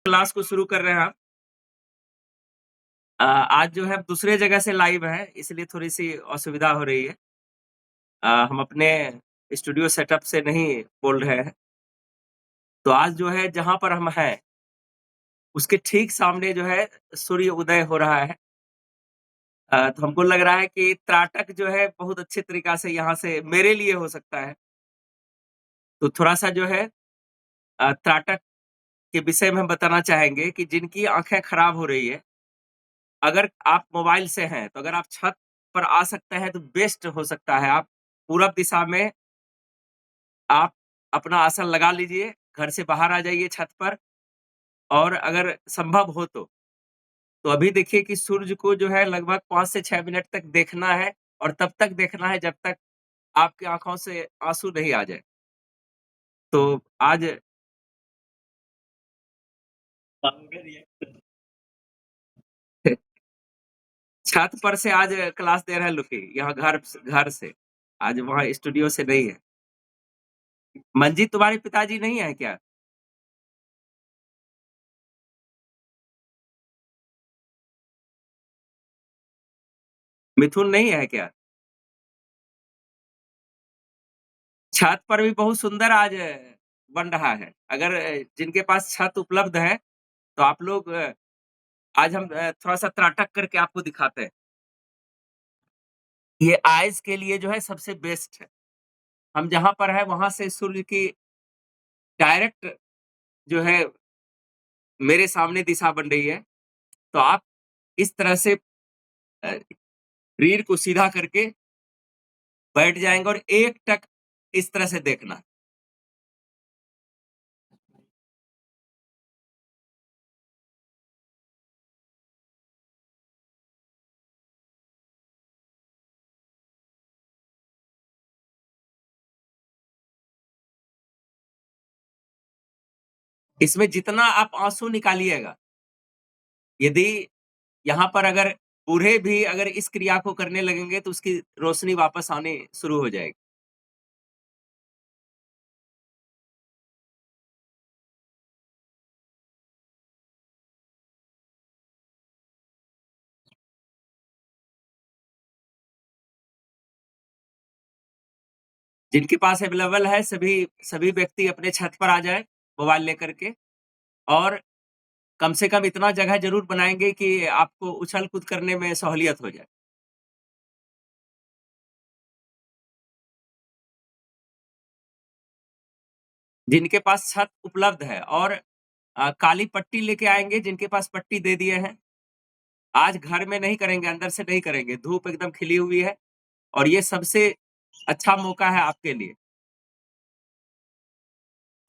Class को शुरू कर रहे हैं हम। आज जो है दूसरे जगह से लाइव है, इसलिए थोड़ी-सी असुविधा हो रही है। हम अपने स्टूडियो सेटअप से नहीं बोल रहे हैं। तो आज जो है जहाँ पर हम हैं, उसके ठीक सामने जो है सूर्य उदय हो रहा है। तो हमको लग रहा है कि त्राटक जो है बहुत अच्छे तरीक़ा से यहाँ से मेरे लिए हो सकता है। तो थोड़ा-सा जो है त्राटक के विषय में हम बताना चाहेंगे कि जिनकी आँखें खराब हो रही है, अगर आप मोबाइल से हैं, तो अगर आप छत पर आ सकते हैं तो बेस्ट हो सकता है। आप पूरब दिशा में आप अपना आसन लगा लीजिए, घर से बाहर आ जाइए छत पर और अगर संभव हो तो अभी देखिए कि सूर्य को जो है लगभग 5 से 6 मिनट तक देखना है और तब तक देखना है जब तक आपकी आँखों से आँसू नहीं आ जाए। तो आज छत पर से आज क्लास दे रहे हैं लुकी, यहाँ घर से। आज वहाँ स्टूडियो से नहीं है। मंजीत तुम्हारे पिताजी नहीं है क्या? मिथुन नहीं है क्या? छत पर भी बहुत सुंदर आज बन रहा है। अगर जिनके पास छत उपलब्ध है, तो आप लोग आज हम थोड़ा-सा त्राटक करके आपको दिखाते हैं। ये आइज़ के लिए जो है सबसे बेस्ट है। हम जहाँ पर हैं, वहाँ से सूर्य की डायरेक्ट जो है मेरे सामने दिशा बन रही है। तो आप इस तरह से अ, रीढ़ को सीधा करके बैठ जाएँगे और एकटक इस तरह से देखना। इसमें जितना आप आँसू निकालिएगा, यदि यहाँ पर अगर बूढ़े भी अगर इस क्रिया को करने लगेंगे, तो उसकी रोशनी वापस आनी शुरू हो जाएगी। जिनके पास अवेलेबल है, सभी सभी व्यक्ति अपने छत पर आ जाएँ, मोबाइल लेकर के और कम से कम इतना जगह ज़रूर बनाएँगे कि आपको उछल-कूद करने में सहूलियत हो जाए। जिनके पास छत उपलब्ध है और काली पट्टी लेके आएँगे, जिनके पास पट्टी दे दिए हैं। आज घर में नहीं करेंगे, अंदर से नहीं करेंगे, धूप एकदम खिली हुई है और ये सबसे अच्छा मौका है आपके लिए।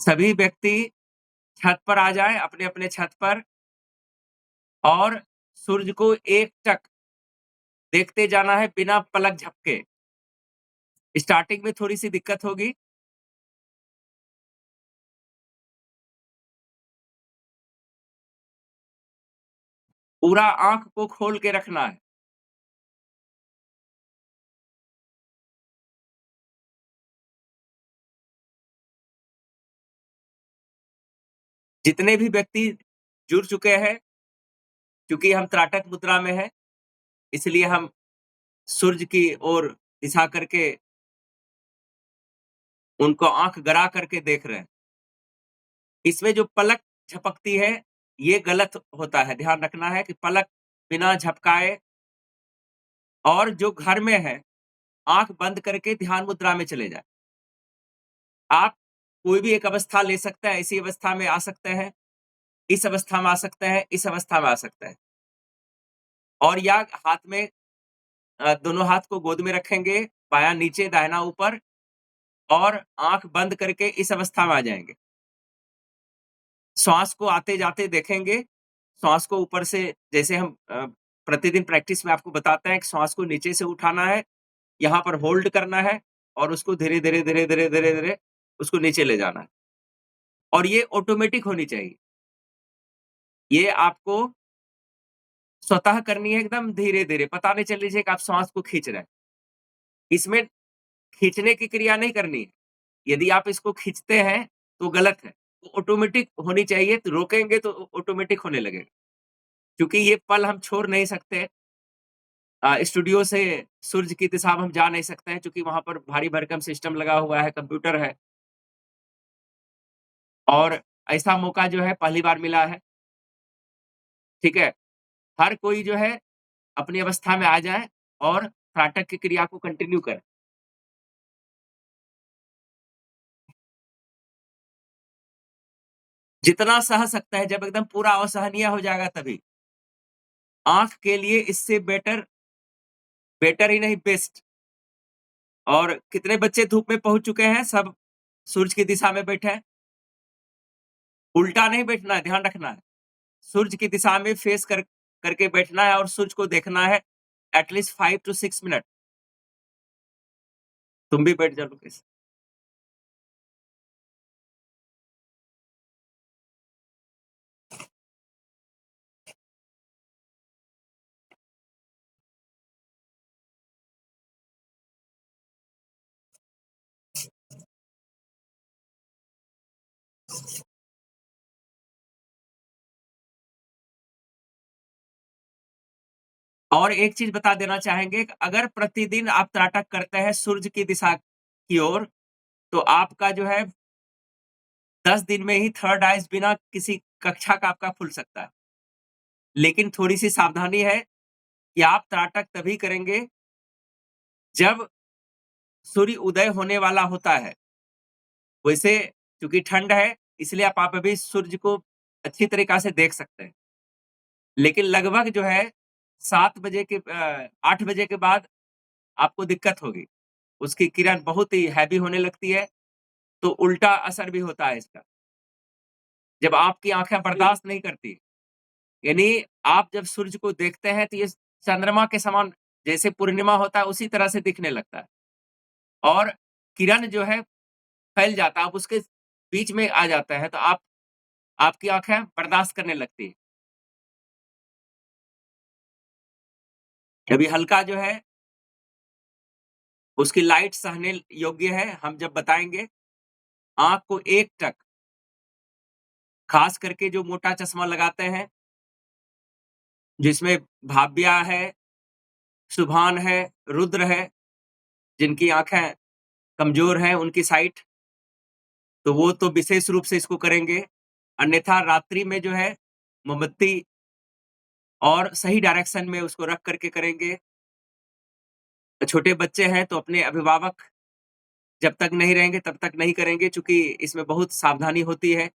सभी व्यक्ति छत पर आ जाएँ, अपने-अपने छत पर और सूरज को एकटक देखते जाना है बिना पलक झपके। स्टार्टिंग में थोड़ी-सी दिक्कत होगी। पूरा आँख को खोल के रखना है। जितने भी व्यक्ति जुड़ चुके हैं, क्योंकि हम त्राटक मुद्रा में हैं, इसलिए हम सूरज की ओर दिशा करके उनको आँख गड़ा करके देख रहे हैं। इसमें जो पलक झपकती है, ये गलत होता है। ध्यान रखना है कि पलक बिना झपकाए और जो घर में है, आँख बंद करके ध्यान मुद्रा में चले जाएँ। आप कोई भी एक अवस्था ले सकते हैं, ऐसी अवस्था में आ सकते हैं, इस अवस्था में आ सकते हैं, इस अवस्था में आ सकते हैं। और या हाथ में दोनों हाथ को गोद में रखेंगे, बायाँ नीचे, दाहिना ऊपर और आँख बंद करके इस अवस्था में आ जाएँगे। श्वास को आते-जाते देखेंगे, श्वास को ऊपर से जैसे हम प्रतिदिन प्रैक्टिस में आपको बताते हैं कि श्वास को नीचे से उठाना है, यहाँ पर होल्ड करना है और उसको धीरे-धीरे, धीरे-धीरे, धीरे-धीरे उसको नीचे ले जाना है। और ये ऑटोमेटिक होनी चाहिए। ये आपको स्वतः करनी है एकदम धीरे-धीरे, पता नहीं चलनी चाहिए कि आप श्वास को खींच रहे हैं। इसमें खींचने की क्रिया नहीं करनी है। यदि आप इसको खींचते हैं, तो गलत है। ऑटोमेटिक होनी चाहिए, तो रोकेंगे तो ऑटोमेटिक होने लगेगा। क्योंकि ये पल हम छोड़ नहीं सकते। स्टूडियो से सूरज की दिशा में हम जा नहीं सकते हैं, क्योंकि वहाँ पर भारी भरकम सिस्टम लगा हुआ है, कंप्यूटर है और ऐसा मौका जो है पहली बार मिला है, ठीक है? हर कोई जो है अपनी अवस्था में आ जाए और त्राटक की क्रिया को कंटिन्यू करे। जितना सह सकता है, जब एकदम पूरा असहनीय हो जाएगा तभी। आँख के लिए इससे बेटर बेटर ही नहीं बेस्ट। और कितने बच्चे धूप में पहुँच चुके हैं, सब सूरज की दिशा में बैठे हैं। उल्टा नहीं बैठना है, ध्यान रखना है। सूरज की दिशा में फेस करके बैठना है और सूरज को देखना है एट लीस्ट 5 टू 6 मिनट। तुम भी बैठ जाओ लोकेश। और एक चीज़ बता देना चाहेंगे कि अगर प्रतिदिन आप त्राटक करते हैं सूरज की दिशा की ओर, तो आपका जो है 10 दिन में ही थर्ड आइज़ बिना किसी कक्षा का आपका खुल सकता है। लेकिन थोड़ी-सी सावधानी है कि आप त्राटक तभी करेंगे जब सूर्य उदय होने वाला होता है। वैसे चूँकि ठंड है, इसलिए आप अभी सूरज को अच्छी तरीक़ा से देख सकते हैं। लेकिन लगभग जो है 7 बजे के 8 बजे के बाद आपको दिक्कत होगी। उसकी किरण बहुत ही हैवी होने लगती है, तो उल्टा असर भी होता है इसका। जब आपकी आँखें बर्दाश्त नहीं करती, यानी आप जब सूरज को देखते हैं तो ये चंद्रमा के समान जैसे पूर्णिमा होता है उसी तरह से दिखने लगता है और किरण जो है फैल जाता है, आप उसके बीच में आ जाते हैं, तो आपकी आँखें बर्दाश्त करने लगती हैं। अभी हल्का जो है उसकी लाइट सहने योग्य है, हम जब बताएँगे, आँख को एकटक, ख़ास करके जो मोटा चश्मा लगाते हैं, जिसमें भाव्या है, शुभान है, रुद्र है, जिनकी आँखें कमज़ोर हैं, उनकी साइट, तो वो तो विशेष रूप से इसको करेंगे। अन्यथा रात्रि में जो है, मोमबत्ती और सही डायरेक्शन में उसको रख कर के करेंगे। छोटे बच्चे हैं, तो अपने अभिभावक जब तक नहीं रहेंगे, तब तक नहीं करेंगे, चूँकि इसमें बहुत सावधानी होती है।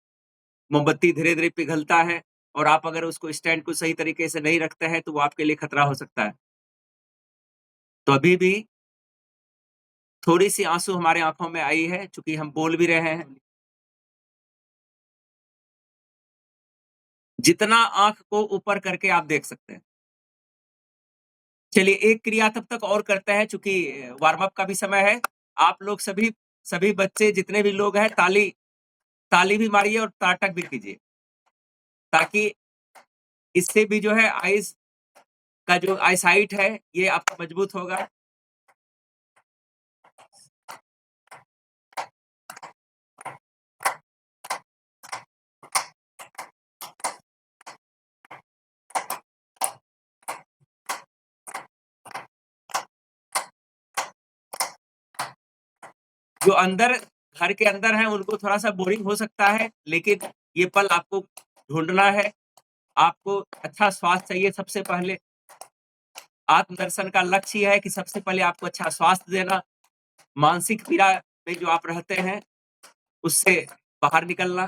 मोमबत्ती धीरे-धीरे पिघलता है और आप अगर उसको स्टैंड को सही तरीके से नहीं रखते हैं, तो वो आपके लिए खतरा हो सकता है। तो अभी भी थोड़ी-सी आँसू हमारे आँखों में आई है, चूँकि हम बोल भी रहे हैं। जितना आँख को ऊपर करके आप देख सकते हैं। चलिए एक क्रिया तब तक और करते हैं, चूँकि वार्म अप का भी समय है। आप लोग सभी सभी बच्चे जितने भी लोग हैं, ताली ताली भी मारिए और त्राटक भी कीजिए, ताकि इससे भी जो है आइज़ का जो आईसाइट है, ये आपका मजबूत होगा। जो अंदर घर के अंदर हैं, उनको थोड़ा-सा बोरिंग हो सकता है, लेकिन ये पल आपको ढूँढना है। आपको अच्छा स्वास्थ्य चाहिए सबसे पहले। आत्मदर्शन का लक्ष्य ये है कि सबसे पहले आपको अच्छा स्वास्थ्य देना, मानसिक पीड़ा में जो आप रहते हैं, उससे बाहर निकलना।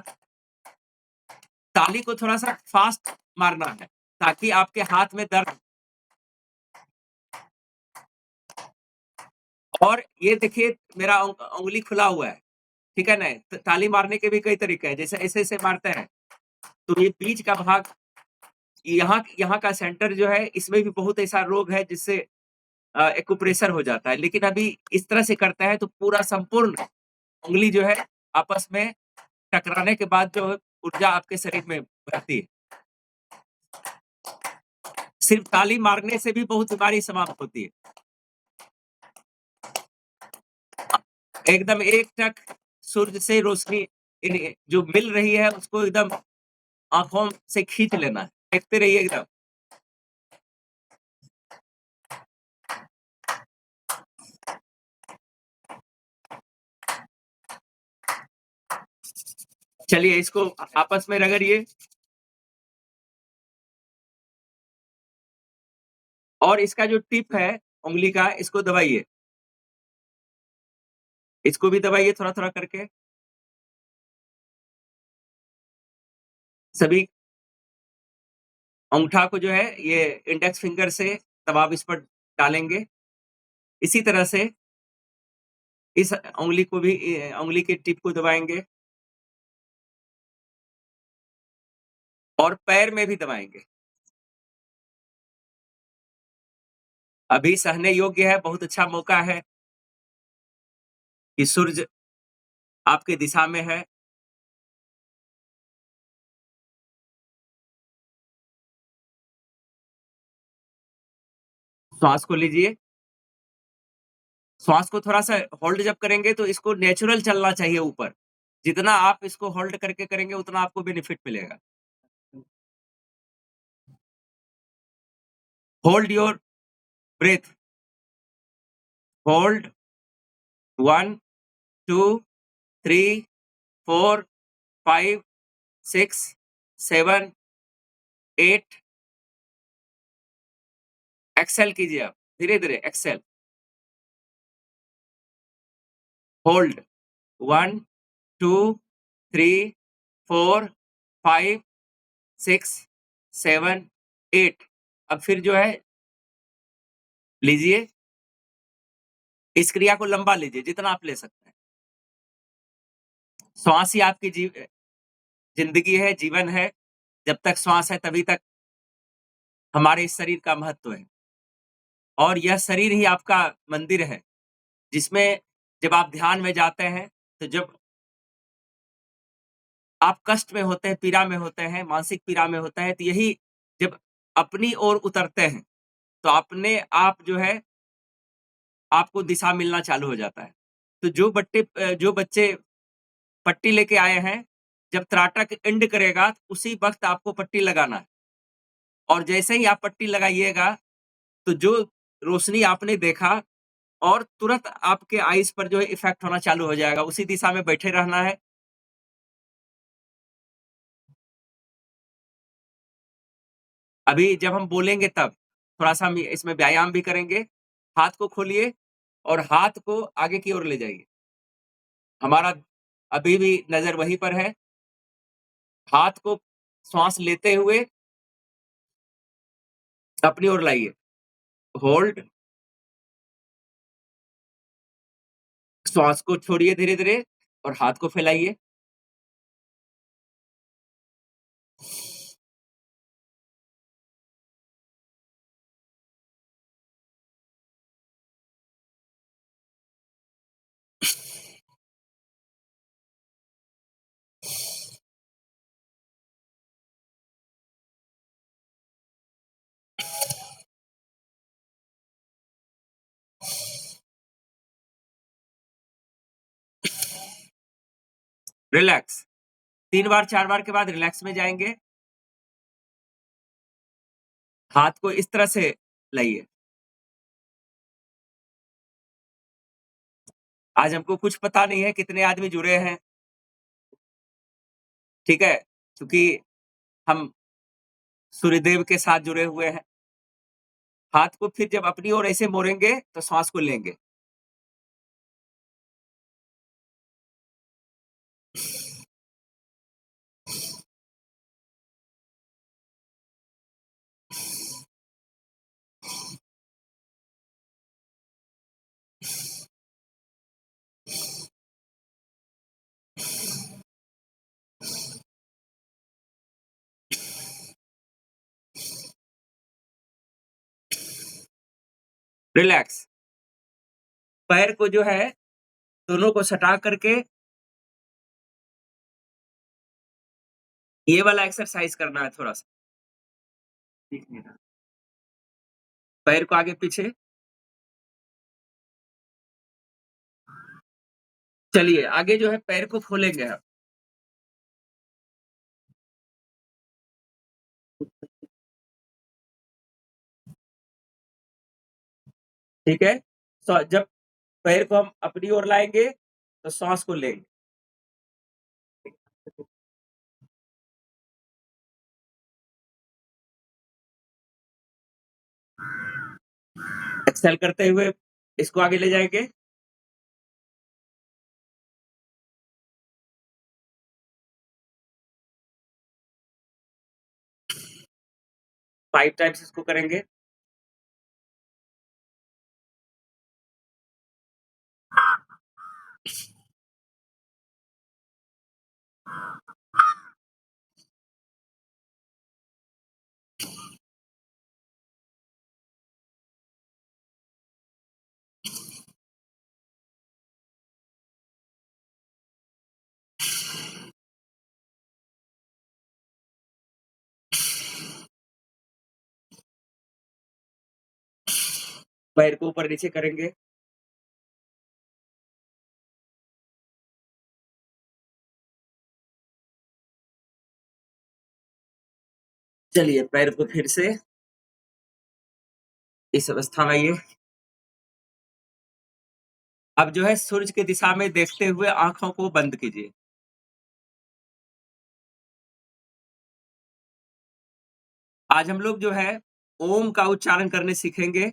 ताली को थोड़ा-सा फ़ास्ट मारना है, ताकि आपके हाथ में दर्द और ये देखिए मेरा उँगली खुला हुआ है, ठीक है ना? ताली मारने के भी कई तरीके हैं, जैसे ऐसे-ऐसे मारते हैं, तो ये बीच का भाग यहाँ यहाँ का सेंटर जो है, इसमें भी बहुत ऐसा रोग है जिससे एक्यूप्रेशर हो जाता है। लेकिन अभी इस तरह से करते हैं तो पूरा संपूर्ण उँगली जो है आपस में टकराने के बाद जो ऊर्जा आपके शरीर में बढ़ती है। सिर्फ ताली मारने से भी बहुत बीमारी समाप्त होती है। एकदम एकटक सूरज से रोशनी जो मिल रही है उसको एकदम आँखों से खींच लेना है, देखते रहिए एकदम। चलिए इसको आपस में रगड़िए। और इसका जो टिप है उँगली का, इसको दबाइए। इसको भी दबाइए थोड़ा-थोड़ा करके। सभी अंगूठा को जो है ये इंडेक्स फिंगर से तब आप इस पर डालेंगे। इसी तरह से इस उँगली को भी उँगली के टिप को दबाएँगे और पैर में भी दबाएँगे। अभी सहने योग्य है, बहुत अच्छा मौका है कि सूरज आपकी दिशा में है। श्वास को लीजिए। श्वास को थोड़ा-सा होल्ड जब करेंगे तो इसको नेचुरल चलना चाहिए ऊपर। जितना आप इसको होल्ड करके करेंगे उतना आपको बेनिफिट मिलेगा। Hold your breath. Hold 1, 2, 3, 4, 5, 6, 7, 8। Exhale कीजिए आप, धीरे-धीरे एक्सहेल। होल्ड 1, 2, 3, 4, 5, 6, 7, 8। अब फिर जो है लीजिए, इस क्रिया को लंबा लीजिए जितना आप ले सकते हैं। श्वास ही आपकी ज़िंदगी है, जीवन है। जब तक श्वास है तभी तक हमारे इस शरीर का महत्व है। और यह शरीर ही आपका मंदिर है, जिसमें जब आप ध्यान में जाते हैं, तो जब आप कष्ट में होते हैं, पीड़ा में होते हैं, मानसिक पीड़ा में होते हैं, तो यही जब अपनी ओर उतरते हैं, तो अपने आप जो है, आपको दिशा मिलना चालू हो जाता है। तो जो बच्चे पट्टी लेके आए हैं, जब त्राटक एंड करेगा, उसी वक़्त आपको पट्टी लगाना है। और जैसे ही आप पट्टी लगाइएगा, तो जो रोशनी आपने देखा और तुरंत आपके आइज़ पर जो है इफ़ेक्ट होना चालू हो जाएगा, उसी दिशा में बैठे रहना है। अभी जब हम बोलेंगे तब, थोड़ा-सा हम इसमें व्यायाम भी करेंगे। हाथ को खोलिए और हाथ को आगे की ओर ले जाइए। हमारा अभी भी नज़र वहीं पर है। हाथ को श्वास लेते हुए अपनी ओर लाइए। होल्ड, श्वास को छोड़िए धीरे-धीरे और हाथ को फैलाइए। रिलैक्स। 3 बार, 4 बार के बाद रिलैक्स में जाएँगे। हाथ को इस तरह से लाइए। आज हमको कुछ पता नहीं है कितने आदमी जुड़े हैं, ठीक है? क्योंकि हम सूर्यदेव के साथ जुड़े हुए हैं। हाथ को फिर जब अपनी ओर ऐसे मोड़ेंगे, तो श्वास को लेंगे। रिलैक्स। पैर को जो है, दोनों को सटा करके ये वाला एक्सरसाइज करना है थोड़ा-सा। पैर को आगे-पीछे चलिए, आगे जो है पैर को खोलेंगे हम। ठीक है? जब पैर को हम अपनी ओर लाएँगे, तो श्वास को लेंगे। एक्सहेल करते हुए इसको आगे ले जाएँगे। 5 टाइम्स इसको करेंगे। पैर को ऊपर-नीचे करेंगे। चलिए, पैर को फिर से इस अवस्था में आइए। अब जो है सूरज की दिशा में देखते हुए आँखों को बंद कीजिए। आज हम लोग जो है ओम का उच्चारण करने सीखेंगे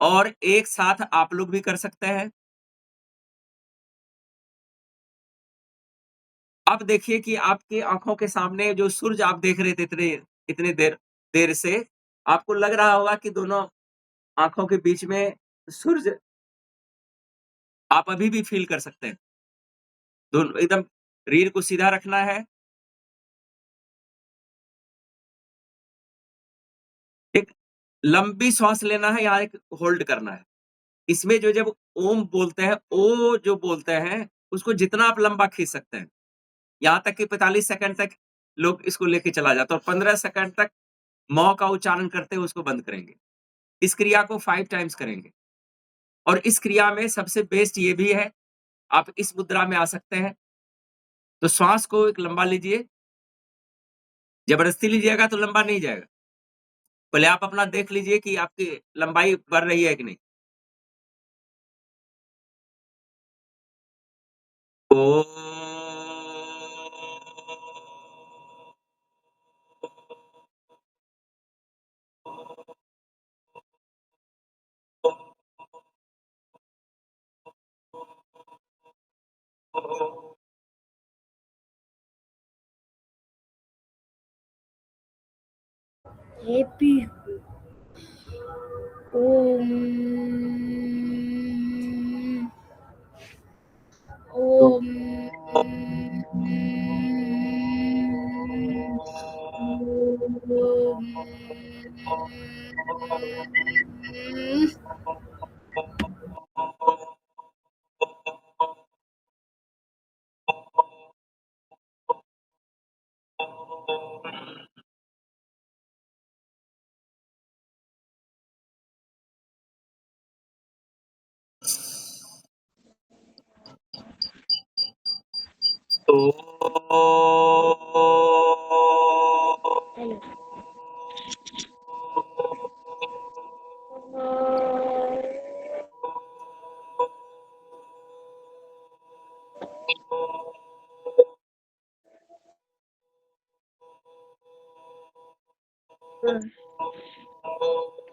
और एक साथ आप लोग भी कर सकते हैं। अब देखिए कि आपकी आँखों के सामने जो सूरज आप देख रहे थे इतने इतने देर देर से, आपको लग रहा होगा कि दोनों आँखों के बीच में सूरज आप अभी भी फ़ील कर सकते हैं। दोनों एकदम रीढ़ को सीधा रखना है। एक लंबी श्वास लेना है या एक होल्ड करना है। इसमें जो जब ओम बोलते हैं, ओ जो बोलते हैं, उसको जितना आप लंबा खींच सकते हैं। यहाँ तक कि 45 सेकंड तक लोग इसको लेके चला जाता है और 15 सेकंड तक मौ का उच्चारण करते हुए उसको बंद करेंगे। इस क्रिया को 5 टाइम्स करेंगे और इस क्रिया में सबसे बेस्ट ये भी है, आप इस मुद्रा में आ सकते हैं। तो श्वास को एक लंबा लीजिए, जबरदस्ती लीजिएगा तो लंबा नहीं जाएगा। पहले आप अपना देख लीजिए कि आपकी लंबाई बढ़ रही है कि नहीं। Happy Om Om Om Hello.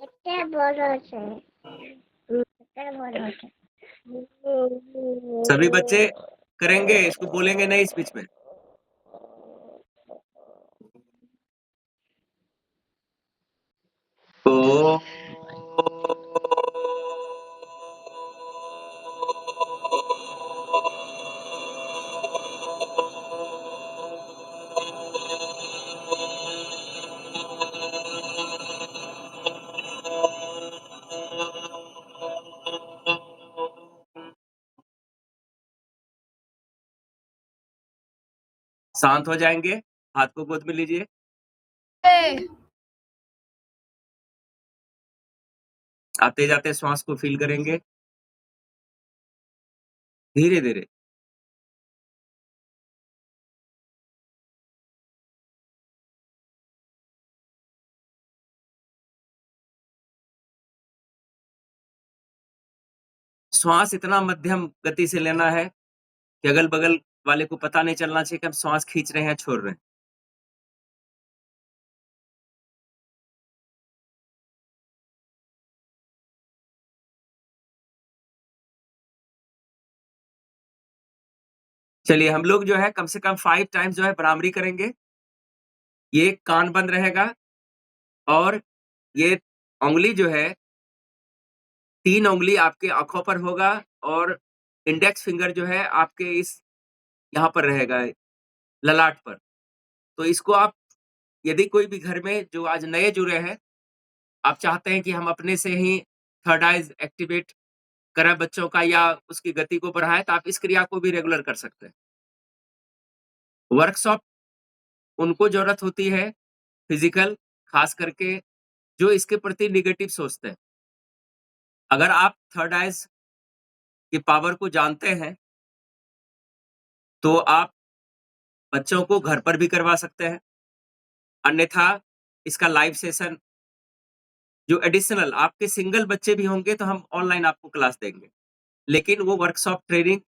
कितना बड़ा है कितना बड़ा है सभी बच्चे करेंगे, इसको बोलेंगे नहीं इस बीच में। ओ शांत हो जाएँगे, हाथ को गोद में लीजिए। आते-जाते श्वास को फ़ील करेंगे, धीरे-धीरे। श्वास इतना मध्यम गति से लेना है कि अगल-बगल वाले को पता नहीं चलना चाहिए कि हम श्वास खींच रहे हैं, छोड़ रहे हैं। चलिए हम लोग जो है कम से कम 5 टाइम्स जो है भ्रामरी करेंगे। ये कान बंद रहेगा और ये उँगली जो है 3 उँगली आपके आँखों पर होगा और इंडेक्स फिंगर जो है आपके इस यहाँ पर रहेगा, ललाट पर। तो इसको आप यदि कोई भी घर में जो आज नए जुड़े हैं, आप चाहते हैं कि हम अपने से ही थर्ड आइज़ एक्टिवेट करें बच्चों का या उसकी गति को बढ़ाएँ, तो आप इस क्रिया को भी रेगुलर कर सकते हैं। वर्कशॉप उनको ज़रूरत होती है फिज़िकल, ख़ास करके जो इसके प्रति नेगेटिव सोचते हैं। अगर आप थर्ड आइज़ की पावर को जानते हैं, तो आप बच्चों को घर पर भी करवा सकते हैं। अन्यथा इसका लाइव सेशन जो एडिशनल आपके सिंगल बच्चे भी होंगे, तो हम ऑनलाइन आपको क्लास देंगे। लेकिन वो वर्कशॉप ट्रेनिंग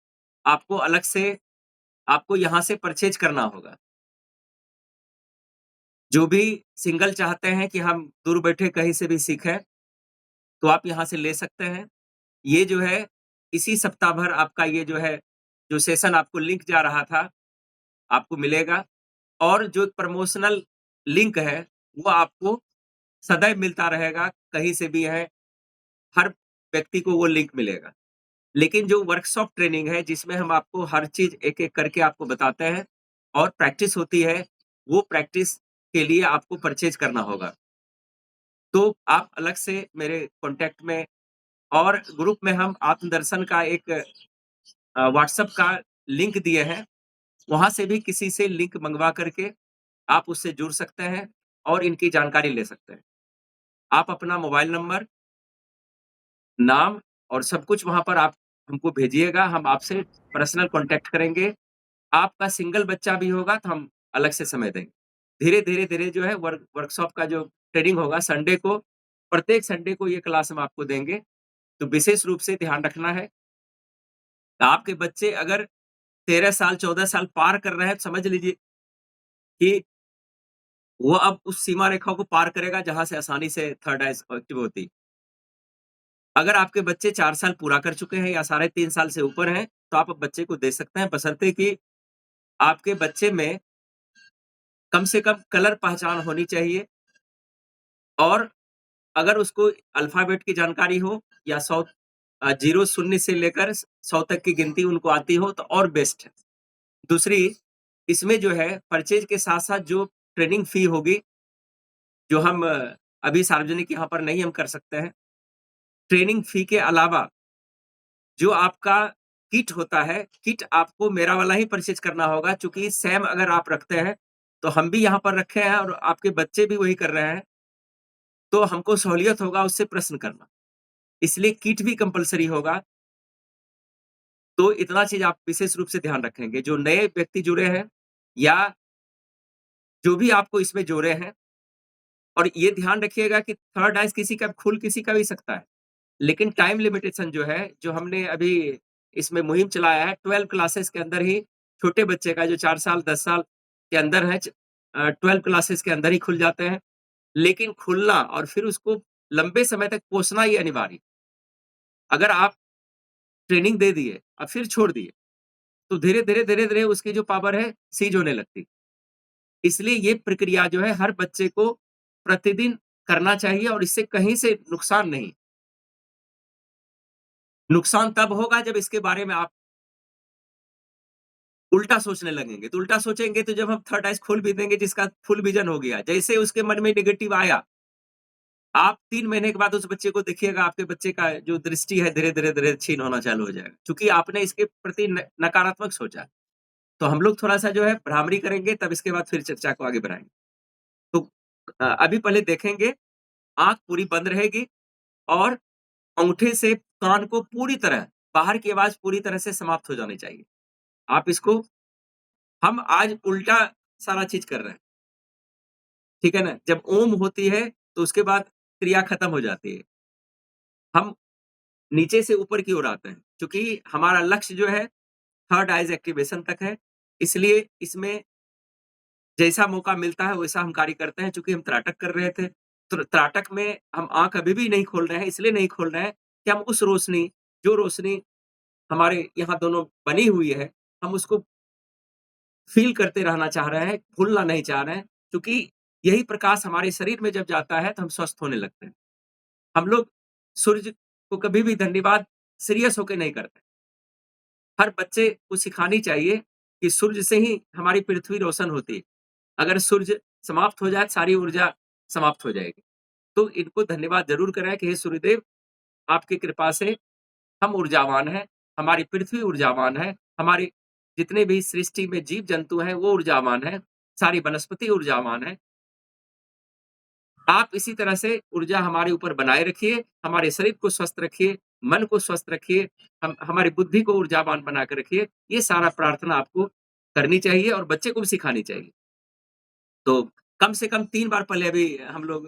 आपको अलग से आपको यहाँ से परचेज़ करना होगा। जो भी सिंगल चाहते हैं कि हम दूर बैठे कहीं से भी सीखें, तो आप यहाँ से ले सकते हैं। ये जो है, इसी सप्ताह भर आपका ये जो है, जो सेशन आपको लिंक जा रहा था, आपको मिलेगा और जो प्रमोशनल लिंक है, वो आपको सदैव मिलता रहेगा, कहीं से भी है, हर व्यक्ति को वो लिंक मिलेगा। लेकिन जो वर्कशॉप ट्रेनिंग है, जिसमें हम आपको हर चीज़ एक-एक करके आपको बताते हैं और प्रैक्टिस होती है, वो प्रैक्टिस के लिए आपको परचेज़ करना होगा। तो आप अलग से मेरे कॉन्टैक्ट में और ग्रुप में हम आत्मदर्शन का एक व्हाट्सएप का लिंक दिए हैं, वहाँ से भी किसी से लिंक मंगवा करके आप उससे जुड़ सकते हैं और इनकी जानकारी ले सकते हैं। आप अपना मोबाइल नंबर, नाम और सब कुछ वहाँ पर आप हमको भेजिएगा, हम आपसे पर्सनल कॉन्टैक्ट करेंगे। आपका सिंगल बच्चा भी होगा तो हम अलग से समय देंगे। धीरे-धीरे जो है वर्कशॉप का जो ट्रेनिंग होगा संडे को, प्रत्येक संडे को ये क्लास हम आपको देंगे। तो विशेष रूप से ध्यान रखना है, आपके बच्चे अगर 13 साल, 14 साल पार कर रहे हैं, तो समझ लीजिए कि वो अब उस सीमा रेखा को पार करेगा जहाँ से आसानी से थर्ड आइज़ एक्टिव होती। अगर आपके बच्चे 4 साल पूरा कर चुके हैं या साढ़े 3 साल से ऊपर हैं, तो आप बच्चे को दे सकते हैं, बशर्ते कि आपके बच्चे में कम से कम कलर पहचान होनी चाहिए और अगर उसको अल्फ़ाबेट की जानकारी हो या 0 शून्य से लेकर 100 तक की गिनती उनको आती हो, तो और बेस्ट है। दूसरी, इसमें जो है परचेज़ के साथ-साथ जो ट्रेनिंग फ़ी होगी, जो हम अभी सार्वजनिक यहाँ पर नहीं हम कर सकते हैं। ट्रेनिंग फ़ी के अलावा जो आपका किट होता है, किट आपको मेरा वाला ही परचेज़ करना होगा, चूँकि सेम अगर आप रखते हैं, तो हम भी यहाँ पर रखे हैं और आपके बच्चे भी वही कर रहे हैं, तो हमको सहूलियत होगा उससे प्रश्न करना। इसलिए किट भी कंपल्सरी होगा, तो इतना चीज़ आप विशेष रूप से ध्यान रखेंगे। जो नए व्यक्ति जुड़े हैं या जो भी आपको इसमें जोड़े हैं और ये ध्यान रखिएगा कि थर्ड आइज़ किसी का खुल किसी का भी सकता है। लेकिन टाइम लिमिटेशन जो है, जो हमने अभी इसमें मुहिम चलाया है, 12 क्लासेस के अंदर ही छोटे बच्चे का जो 4 साल, 10 साल के अंदर है 12 क्लासेस के अंदर ही खुल जाते हैं। लेकिन खुलना और फिर उसको लंबे समय तक पोसना ही अनिवार्य है। अगर आप ट्रेनिंग दे दिए और फिर छोड़ दिए, तो धीरे-धीरे उसकी जो पावर है, सीज होने लगती। इसलिए ये प्रक्रिया जो है हर बच्चे को प्रतिदिन करना चाहिए और इससे कहीं से नुकसान नहीं। नुकसान तब होगा जब इसके बारे में आप उल्टा सोचने लगेंगे। तो उल्टा सोचेंगे तो जब हम थर्ड आइज़ खोल भी देंगे जिसका फुल विज़न हो गया, जैसे उसके मन में नेगेटिव आया, आप 3 महीने के बाद उस बच्चे को देखिएगा, आपके बच्चे का जो दृष्टि है धीरे-धीरे क्षीण होना चालू हो जाएगा, क्योंकि आपने इसके प्रति नकारात्मक सोचा। तो हम लोग थोड़ा-सा जो है भ्रामरी करेंगे, तब इसके बाद फिर चर्चा को आगे बढ़ाएँगे। तो अभी पहले देखेंगे, आँख पूरी बंद रहेगी और अंगूठे से कान को पूरी तरह बाहर की आवाज़ पूरी तरह से समाप्त हो जानी चाहिए। आप इसको हम आज उल्टा सारा चीज़ कर रहे हैं, ठीक है ना? जब ओम होती है, तो उसके बाद क्रिया खत्म हो जाती है। हम नीचे से ऊपर की ओर आता है, क्योंकि हमारा लक्ष्य जो है थर्ड आइज एक्टिवेशन तक है, इसलिए इसमें जैसा मौका मिलता है वैसा हम कार्य करते हैं। चूंकि हम त्राटक कर रहे थे, तो त्राटक में हम आंख अभी भी नहीं खोल रहे हैं, इसलिए नहीं खोल रहे हैं कि हम उस रोशनी, जो रोशनी हमारे यहाँ दोनों बनी हुई है, हम उसको फील करते रहना चाह रहे हैं, भूलना नहीं चाह रहे हैं, क्योंकि यही प्रकाश हमारे शरीर में जब जाता है तो हम स्वस्थ होने लगते हैं। हम लोग सूर्य को कभी भी धन्यवाद सीरियस होके नहीं करते। हर बच्चे को सिखानी चाहिए कि सूर्य से ही हमारी पृथ्वी रोशन होती है। अगर सूर्य समाप्त हो जाए, सारी ऊर्जा समाप्त हो जाएगी। तो इनको धन्यवाद ज़रूर करें कि हे सूर्यदेव, आपकी कृपा से हम ऊर्जावान हैं, हमारी पृथ्वी ऊर्जावान है, हमारी जितने भी सृष्टि में जीव-जंतु हैं, वो ऊर्जावान हैं, सारी वनस्पति ऊर्जावान है। आप इसी तरह से ऊर्जा हमारे ऊपर बनाए रखिए, हमारे शरीर को स्वस्थ रखिए, मन को स्वस्थ रखिए, हमारी बुद्धि को ऊर्जावान बना के रखिए। ये सारा प्रार्थना आपको करनी चाहिए और बच्चे को भी सिखानी चाहिए। तो कम से कम 3 बार पहले अभी हम लोग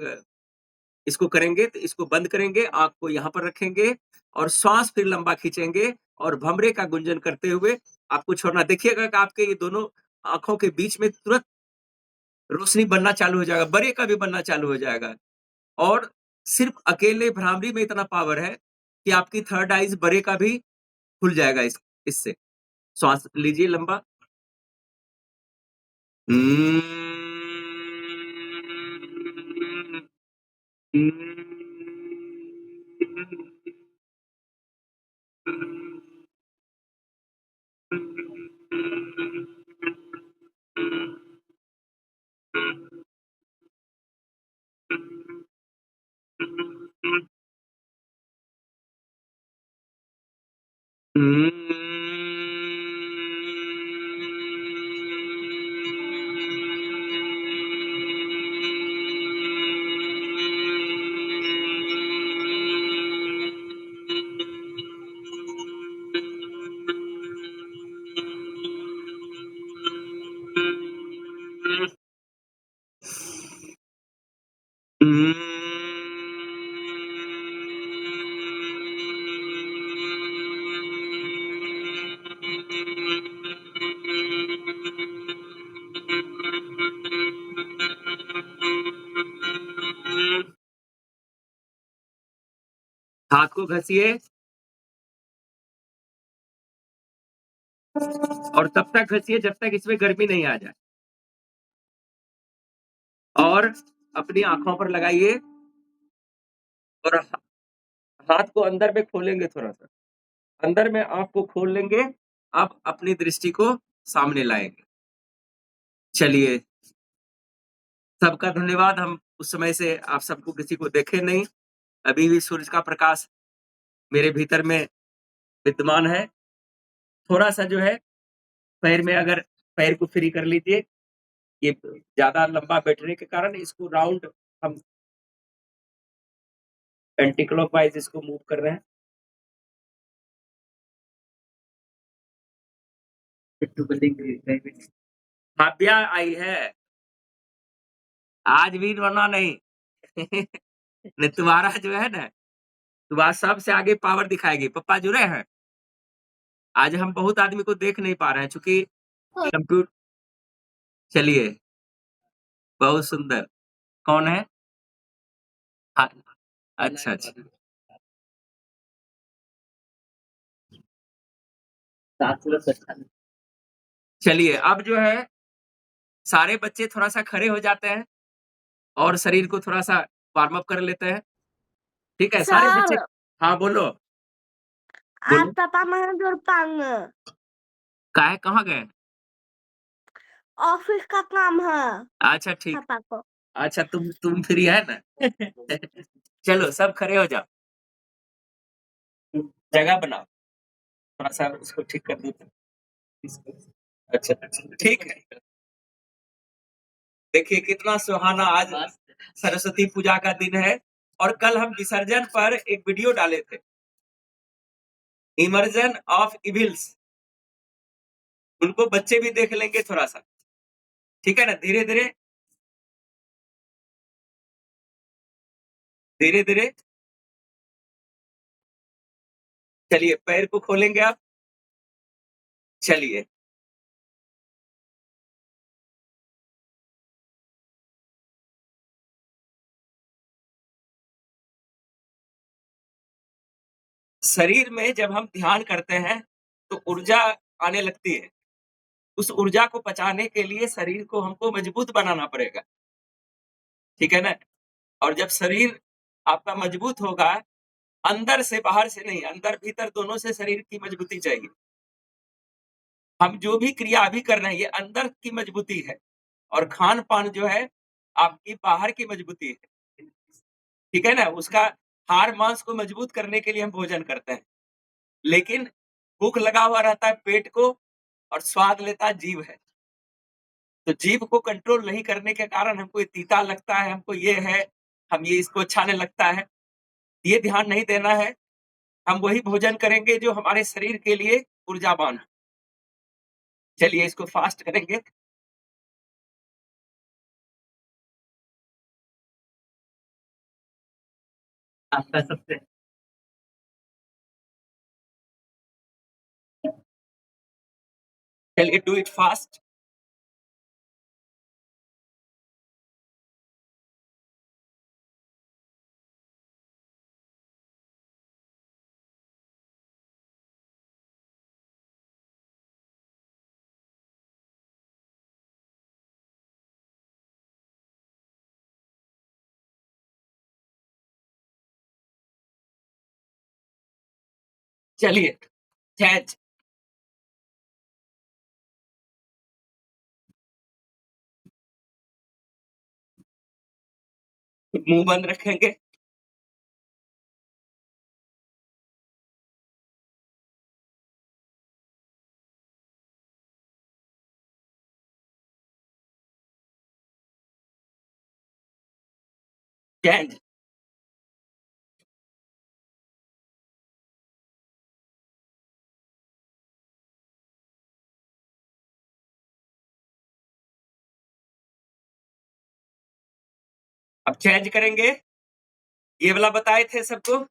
इसको करेंगे, तो इसको बंद करेंगे, आँख को यहाँ पर रखेंगे और श्वास फिर लंबा खींचेंगे और भमरे का गुंजन करते हुए आपको छोड़ना। देखिएगा कि आपके ये दोनों आँखों के बीच में तुरंत रोशनी बनना चालू हो जाएगा, बड़े का भी बनना चालू हो जाएगा। और सिर्फ अकेले भ्रामरी में इतना पावर है कि आपकी थर्ड आइज़ बड़े का भी खुल जाएगा इससे। श्वास लीजिए लंबा। हाथ को घसिए और तब तक घसिए जब तक इसमें गर्मी नहीं आ जाए। और अपनी आँखों पर लगाइए और हाथ को अंदर में खोलेंगे थोड़ा-सा। अंदर में आँख को खोल लेंगे, आप अपनी दृष्टि को सामने लाएँगे। चलिए, सबका धन्यवाद। हम उस समय से आप सबको किसी को देखे नहीं, अभी भी सूरज का प्रकाश मेरे भीतर में विद्यमान है। थोड़ा-सा जो है पैर में अगर पैर को फ्री कर लीजिए, ये ज़्यादा लंबा बैठने के कारण इसको राउंड हम एंटी क्लॉकवाइज़ इसको मूव कर रहे हैं। भाभ्या आई है, आज भी वरना नहीं। नहीं तुम्हारा जो है ना, तुम्हारा सबसे आगे पावर दिखाएगी। पप्पा जुड़े हैं? आज हम बहुत आदमी को देख नहीं पा रहे हैं, चूँकि कंप्यू चलिए, बहुत सुंदर। कौन है? हाँ, अच्छा, अच्छा। चलिए, अब जो है सारे बच्चे थोड़ा-सा खड़े हो जाते हैं और शरीर को थोड़ा-सा वार्म अप कर लेते हैं। ठीक है? सारे बच्चे सर, हाँ, बोलो, आज बोलो। पापा mana panggil. काहे कहाँ गए? ऑफिस का काम है अच्छा ठीक। पापा को। अच्छा तुम फ्री है ना? चलो सब खड़े हो जाओ। जगह बनाओ। थोड़ा-सा उसको ठीक कर दो। इसको अच्छा, अच्छा, ठीक है। देखिए कितना सुहाना आज सरस्वती पूजा का दिन है और कल हम विसर्जन पर एक वीडियो डाले थे। Immersion of evils. उनको बच्चे भी देख लेंगे थोड़ा-सा। ठीक है ना? धीरे-धीरे धीरे-धीरे चलिए पैर को खोलेंगे आप? चलिए। शरीर में जब हम ध्यान करते हैं, तो ऊर्जा आने लगती है। उस ऊर्जा को पचाने के लिए शरीर को हमको मजबूत बनाना पड़ेगा, ठीक है ना? और जब शरीर आपका मजबूत होगा, अंदर से बाहर से नहीं, अंदर-भीतर दोनों से शरीर की मजबूती चाहिए। हम जो भी क्रिया अभी कर रहे हैं, ये अंदर की मजबूती है और खान-पान जो है, आपकी बाहर की मजबूती है। ठीक है ना? उसका हाड़-माँस को मजबूत करने के लिए हम भोजन करते हैं। लेकिन भूख लगा हुआ रहता है पेट को और स्वाद लेता जीभ है। तो जीभ को कंट्रोल नहीं करने के कारण हमको ये तीता लगता है, हमको ये है, हम ये इसको अच्छा नहीं लगता है। ये ध्यान नहीं देना है। हम वही भोजन करेंगे जो हमारे शरीर के लिए ऊर्जावान है। चलिए इसको फ़ास्ट करेंगे। आपका सबसे चलिए डू इट फ़ास्ट। चलिए, कैच। मुँह बंद रखेंगे। चेंज। अब चेंज करेंगे। ये वाला बताए थे सबको।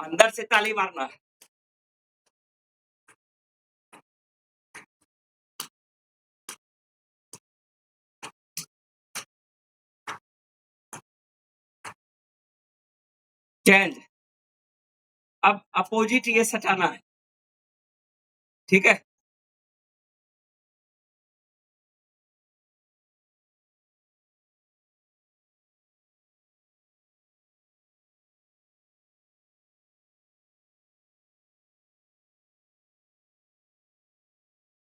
अंदर से ताली मारना है। चेंज। अब अपोजिट ये सटाना है, ठीक है?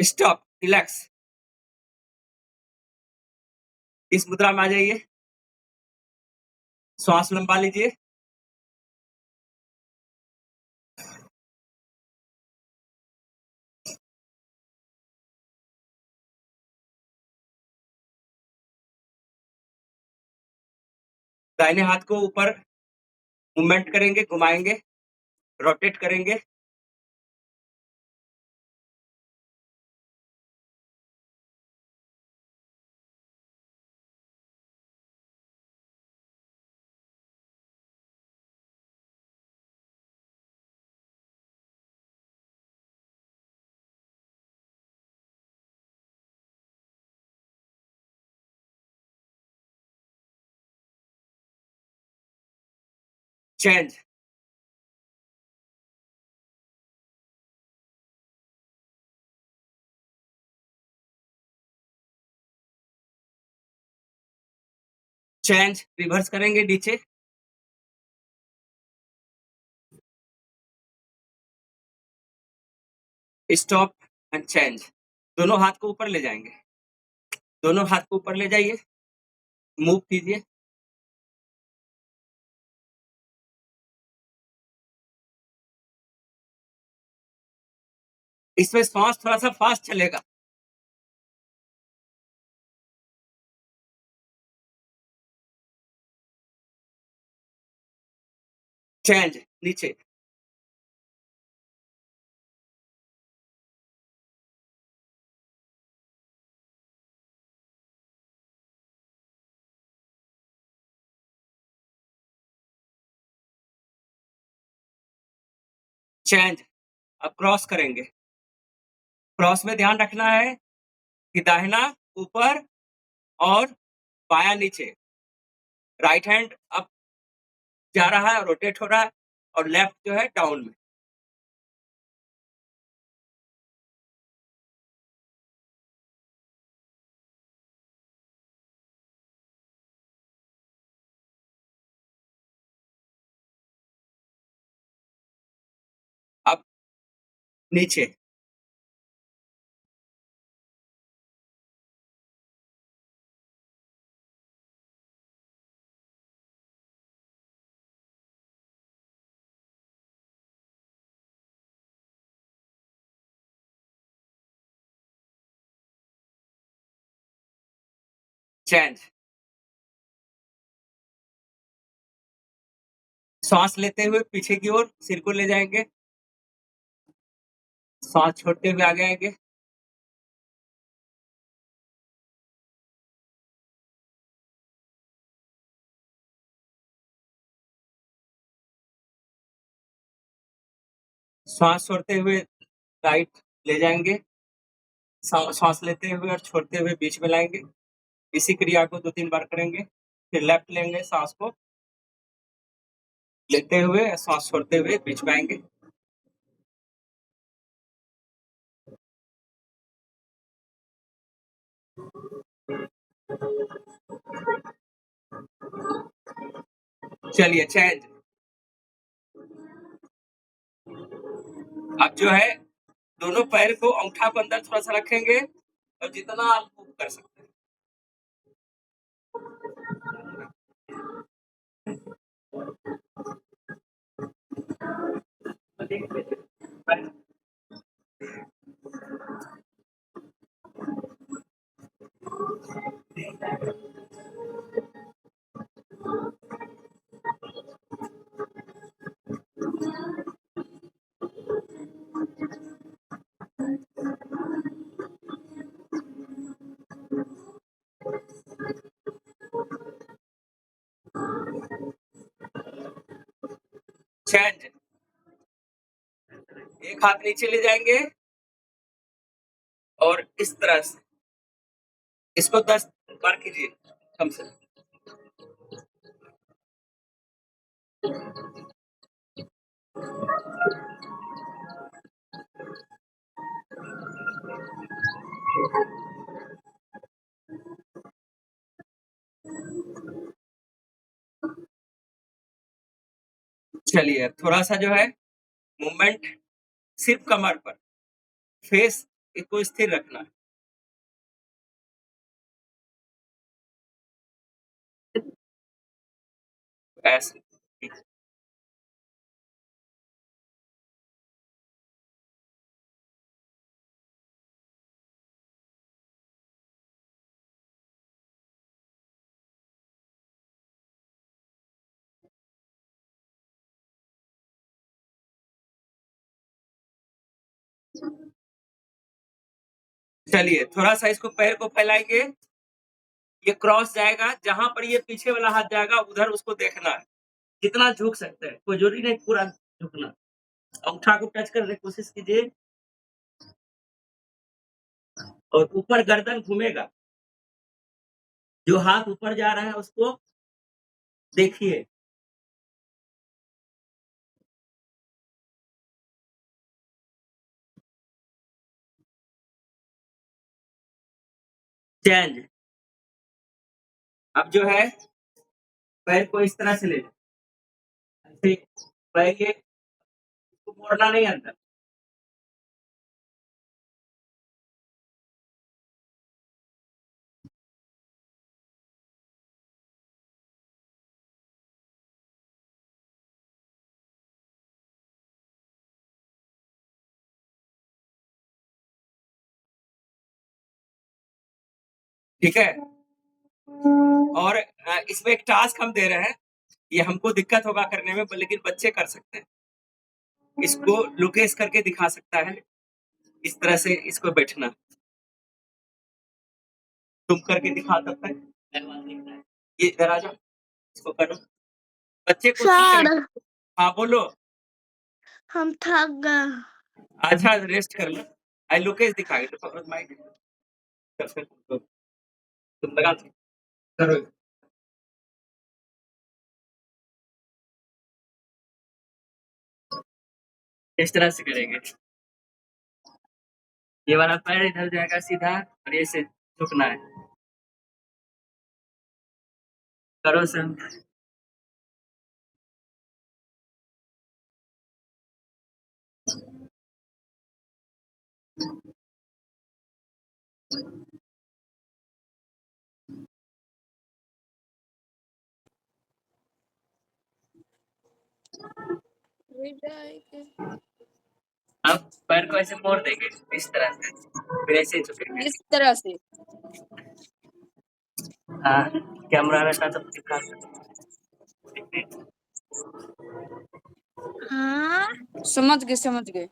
Stop, relax. इस मुद्रा में आ जाइए। श्वास लंबा लीजिए। दाहिने हाथ को ऊपर मूवमेंट करेंगे, घुमाएँगे, रोटेट करेंगे। चेंज। चेंज, रिवर्स करेंगे नीचे। Stop and change. दोनों हाथ को ऊपर ले जाएँगे। दोनों हाथ को ऊपर ले जाइए, मूव कीजिए। इसमें श्वास थोड़ा-सा फ़ास्ट चलेगा। चेंज, नीचे। चेंज। अब क्रॉस करेंगे। क्रॉस में ध्यान रखना है कि दाहिना ऊपर और बायाँ नीचे। राइट हैंड अप जा रहा है, रोटेट हो रहा है और लेफ्ट जो है डाउन में। अब नीचे। चेंज। श्वास लेते हुए पीछे की ओर सिर को ले जाएंगे। श्वास छोड़ते हुए आगे आएंगे। श्वास छोड़ते हुए राइट ले जाएंगे। श्वास लेते हुए और छोड़ते हुए बीच में लाएंगे। इसी क्रिया को 2-3 बार करेंगे। फिर लेफ्ट लेंगे, सांस को लेते हुए श्वास छोड़ते हुए बीच में आएंगे। चलिए चेंज। अब जो है दोनों पैर को अंगूठा को अंदर थोड़ा सा रखेंगे और जितना आप मूव कर सकते हैं। चेंज। एक हाथ नीचे ले जाएंगे और इस तरह से इसको 10 बार कीजिए कम से। चलिए थोड़ा सा जो है मूवमेंट सिर्फ कमर पर, फेस को स्थिर रखना है। ऐसे। चलिए थोड़ा सा इसको पैर को फैलाएंगे। ये क्रॉस जाएगा, जहां पर ये पीछे वाला हाथ जाएगा उधर उसको देखना है। जितना झुक सकते हैं, कोई जरूरी नहीं पूरा झुकना। अंगूठा को टच करने की कोशिश कीजिए और ऊपर गर्दन घूमेगा। जो हाथ ऊपर जा रहा है उसको देखिए। चेंज। अब जो है पैर को इस तरह से ले लो। ऐसे पैर के इसको मोड़ना नहीं अंदर। ठीक है। और इसमें एक टास्क हम दे रहे हैं। ये हमको दिक्कत होगा करने में, लेकिन बच्चे कर सकते हैं। इसको लुकेश करके दिखा सकता है। इस तरह से इसको बैठना। तुम करके दिखा तब तक। ये इधर आ जाओ, इसको करो। बच्चे कोशिश करें। सर हाँ बोलो। हम थक गए। अच्छा रेस्ट कर लो। आई लोकेश दिखाएगा तो पकड़ माइक तुम लगा करो। इस तरह से करेंगे। ये वाला पैर इधर जाएगा सीधा और ये से झुकना है। करो सर। अब पैर को ऐसे मोड़ देंगे इस तरह से, फिर ऐसे झुकेंगे। इस तरह से। हाँ कैमरा रहता तो दिखा सकते। हाँ समझ गए समझ गए।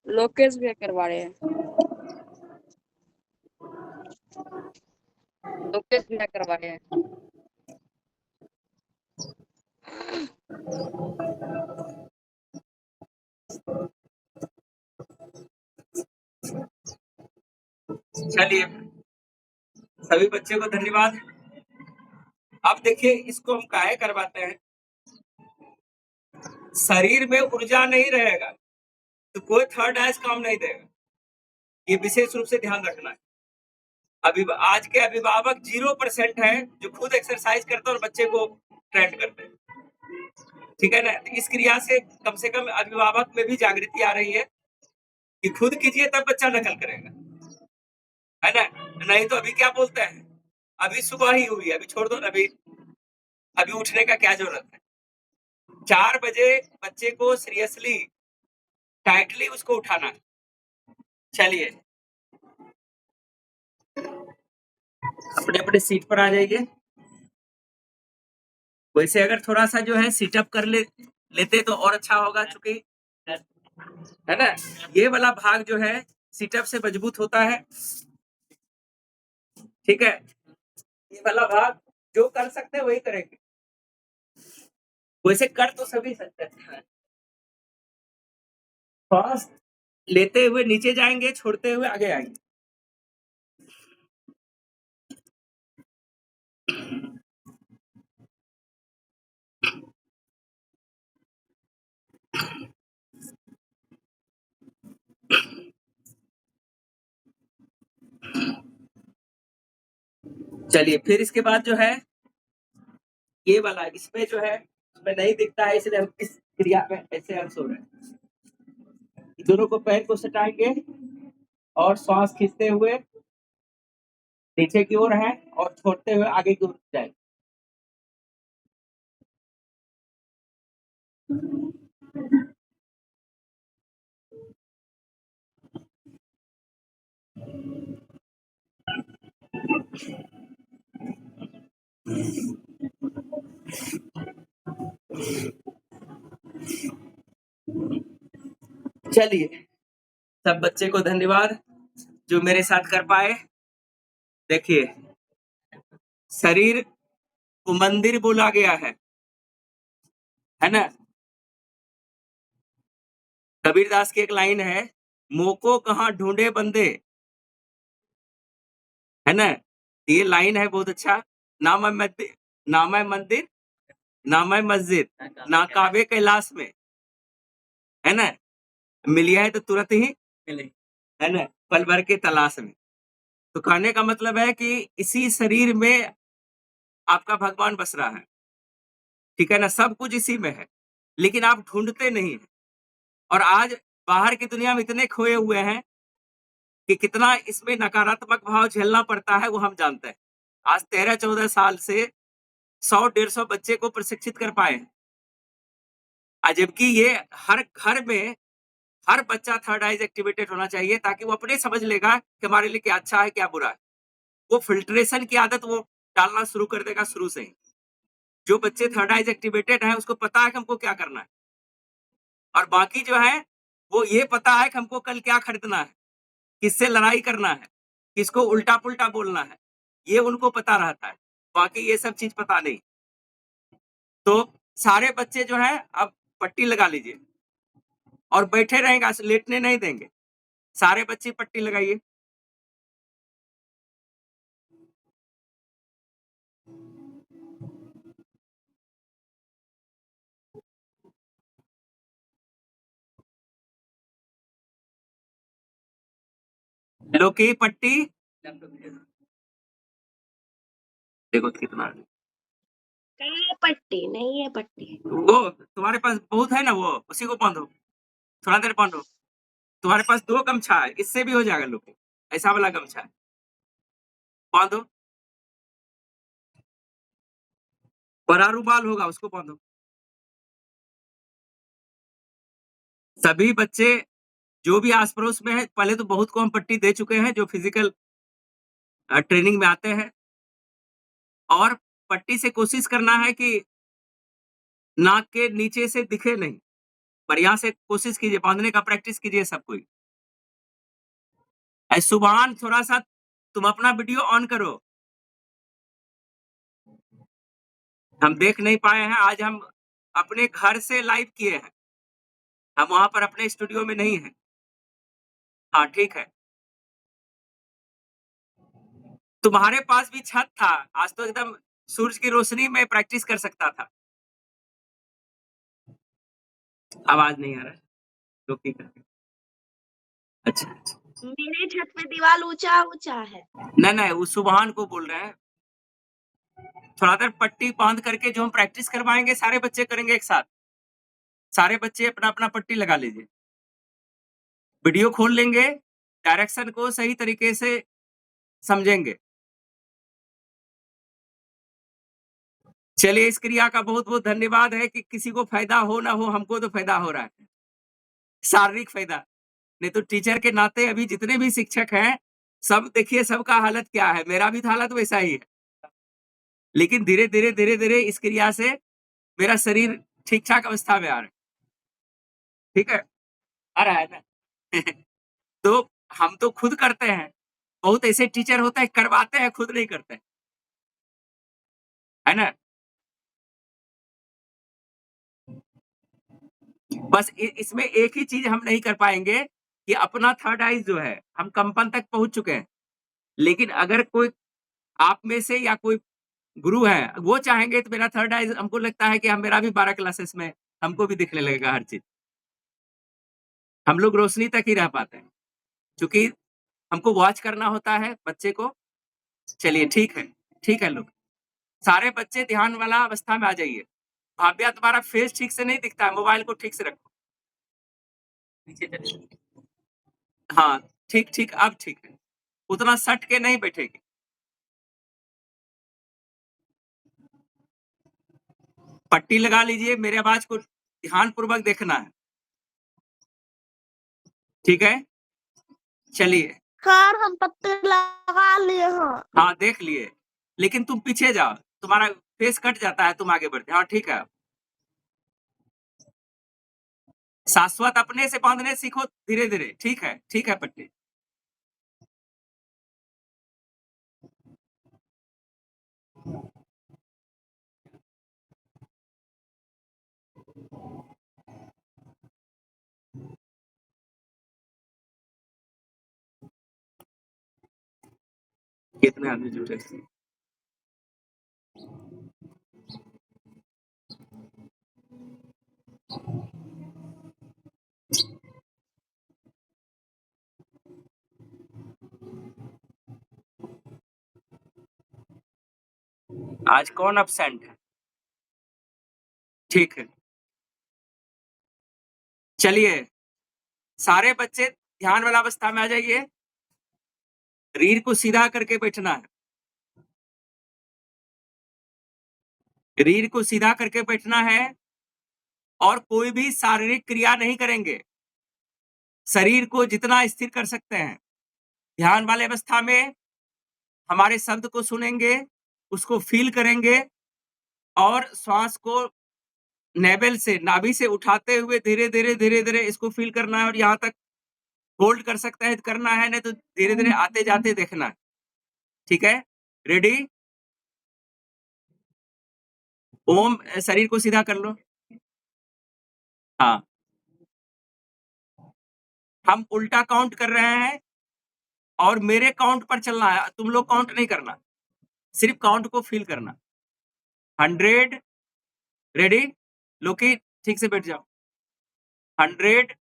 लोकेश भी करवा रहे हैं। लोकेश भी करवा रहे हैं। चलिए सभी बच्चे को धन्यवाद। अब देखिए इसको हम काहे करवाते हैं, शरीर में ऊर्जा नहीं रहेगा तो कोई थर्ड आइज काम नहीं देगा, ये विशेष रूप से ध्यान रखना है। अभी आज के अभिभावक 0% है जो खुद एक्सरसाइज करते हैं और बच्चे को ट्रेंड करते हैं, ठीक है ना। इस क्रिया से कम अभिभावक में भी जागृति आ रही है कि खुद कीजिए तब बच्चा नकल करेगा, है ना। नहीं तो अभी क्या बोलते हैं, अभी सुबह ही हुई, अभी छोड़ दो, अभी उठने का क्या जरूरत है। 4 बजे बच्चे को सीरियसली टाइटली उसको उठाना है। चलिए अपने अपने सीट पर आ जाइए। वैसे अगर थोड़ा सा जो है सीटअप कर लेते तो और अच्छा होगा, चूंकि है ना ये वाला भाग जो है सीटअप से मजबूत होता है, ठीक है। ये वाला भाग जो कर सकते हैं वही करेंगे, वैसे कर तो सभी सकते हैं। श्वास लेते हुए नीचे जाएंगे, छोड़ते हुए आगे आएंगे। चलिए फिर इसके बाद जो है ये वाला, इसमें जो है इसमें नहीं दिखता है इसलिए हम इस क्रिया में ऐसे हम सो रहे हैं। दोनों को पैर को सटाएंगे और श्वास खींचते हुए नीचे की ओर है और छोड़ते हुए आगे की ओर जाएंगे। चलिए सब बच्चे को धन्यवाद जो मेरे साथ कर पाए। देखिए शरीर को मंदिर बोला गया है ना। कबीरदास की एक लाइन है, मोको कहाँ ढूंढे बंदे, है ना। ये लाइन है बहुत अच्छा, नाम है मंदिर, नाम है मंदिर, नाम है मस्जिद, ना काबे कैलाश में, है ना। मिलिया है तो तुरंत ही मिले, है ना, पल भर के तलाश में। तो कहने का मतलब है कि इसी शरीर में आपका भगवान बस रहा है, ठीक है ना। सब कुछ इसी में है लेकिन आप ढूंढते नहीं है। और आज बाहर की दुनिया में इतने खोए हुए हैं कि कितना इसमें नकारात्मक भाव झेलना पड़ता है वो हम जानते हैं। आज 13-14 साल से 100-150 बच्चे को प्रशिक्षित कर पाए हैं, जबकि ये हर घर में हर बच्चा थर्ड आइज एक्टिवेटेड होना चाहिए ताकि वो अपने समझ लेगा कि हमारे लिए क्या अच्छा है क्या बुरा है। वो फिल्ट्रेशन की आदत वो डालना शुरू कर देगा शुरू से ही। जो बच्चे थर्ड आइज एक्टिवेटेड है उसको पता है कि हमको क्या करना है, और बाकी जो है वो ये पता है कि हमको कल क्या खरीदना है, किससे लड़ाई करना है, किसको उल्टा-पुल्टा बोलना है, ये उनको पता रहता है, बाकी ये सब चीज़ पता नहीं। तो सारे बच्चे जो हैं अब पट्टी लगा लीजिए और बैठे रहेंगे, लेटने नहीं देंगे। सारे बच्चे पट्टी लगाइए। लोकी पट्टी देखो कितना कहीं है पट्टी, नहीं है पट्टी। वो तुम्हारे पास बहुत है ना, वो उसी को बांधो, थोड़ा देर बांधो। तुम्हारे पास 2 गमछा है, इससे भी हो जाएगा लोकी, ऐसा वाला गमछा है, बांधो। बड़ा रुमाल होगा, उसको बांधो। सभी बच्चे जो भी आस-पड़ोस में है, पहले तो बहुत को हम पट्टी दे चुके हैं जो फिजिकल ट्रेनिंग में आते हैं, और पट्टी से कोशिश करना है कि नाक के नीचे से दिखे नहीं, बढ़िया से कोशिश कीजिए, बांधने का प्रैक्टिस कीजिए सब कोई। सुभान, थोड़ा-सा तुम अपना वीडियो ऑन करो। हम देख नहीं पाए हैं, आज हम अपने घर से लाइव किए हैं। हम वहाँ पर अपने स्टूडियो में नहीं हैं। हाँ, ठीक है। तुम्हारे पास भी छत था, आज तो एकदम सूरज की रोशनी में प्रैक्टिस कर सकता था। आवाज़ नहीं आ रहा है, तो ठीक है। अच्छा, अच्छा। मेरे छत पे दीवार ऊंचा-ऊंचा है। नहीं, वो सुभान को बोल रहे हैं। थोड़ा देर पट्टी बांध करके जो हम प्रैक्टिस करवाएँगे, सारे बच्चे करेंगे एक साथ। सारे बच्चे अपना-अपना पट्टी लगा लीजिए। वीडियो खोल लेंगे, डायरेक्शन को सही तरीके से समझेंगे। चलिए, इस क्रिया का बहुत-बहुत धन्यवाद है कि किसी को फ़ायदा हो ना हो, हमको तो फ़ायदा हो रहा है। शारीरिक फ़ायदा। नहीं तो टीचर के नाते अभी जितने भी शिक्षक हैं, सब देखिए सबका हालत क्या है, मेरा भी तो हालत वैसा ही है। लेकिन धीरे-धीरे, धीरे-धीरे इस क्रिया से मेरा शरीर ठीक-ठाक अवस्था में आ रहा है। ठीक है? आ रहा है ना? तो हम तो खुद करते हैं। बहुत ऐसे टीचर होते हैं करवाते हैं, खुद नहीं करते हैं। है ना? बस इसमें एक ही चीज़ हम नहीं कर पाएँगे कि अपना थर्ड आई जो है, हम कंपन तक पहुँच चुके हैं। लेकिन अगर कोई आप में से या कोई गुरु है, वो चाहेंगे तो मेरा थर्ड आई हमको लगता है कि हम मेरा भी 12 क्लासेस में हमको भी दिखने लगेगा हर चीज़। हम लोग रोशनी तक ही रह पाते हैं, क्योंकि हमको वॉच करना होता है बच्चे को। चलिए ठीक है लोग। सारे बच्चे ध्यान वाला अवस्था में आ जाइए। भाव्या, तुम्हारा फेस ठीक से नहीं दिखता है, मोबाइल को ठीक से रखो। नीचे चलिए। हाँ, ठीक, अब ठीक है। उतना सट के नहीं बैठेगी। पट्टी लगा लीजिए, मेरे आवाज़ को ध्यानपूर्वक देखना है। ठीक है? चलिए। सर, हम पत्ते लगा लिए हैं। हाँ, देख लिए। लेकिन तुम पीछे जाओ, तुम्हारा फेस कट जाता है, तुम आगे बढ़ते। हाँ, ठीक है। शाश्वत अपने से बाँधने सीखो धीरे-धीरे। ठीक है पट्टी। कितने आदमी जुटे थे? आज कौन एब्सेंट है? ठीक है। चलिए, सारे बच्चे ध्यान वाला अवस्था में आ जाइए। रीढ़ को सीधा करके बैठना है। रीढ़ को सीधा करके बैठना है और कोई भी शारीरिक क्रिया नहीं करेंगे। शरीर को जितना स्थिर कर सकते हैं। ध्यान वाले अवस्था में हमारे शब्द को सुनेंगे, उसको फ़ील करेंगे और श्वास को नेवल से, नाभि से उठाते हुए धीरे-धीरे इसको फ़ील करना है और यहाँ तक होल्ड कर सकता है तो करना है, नहीं तो धीरे-धीरे आते-जाते देखना है। ठीक है? रेडी? ओम शरीर को सीधा कर लो। हाँ। हम उल्टा काउंट कर रहे हैं और मेरे काउंट पर चलना है, तुम लोग काउंट नहीं करना, सिर्फ काउंट को फील करना। 100 रेडी? लोकी ठीक से बैठ जाओ। 100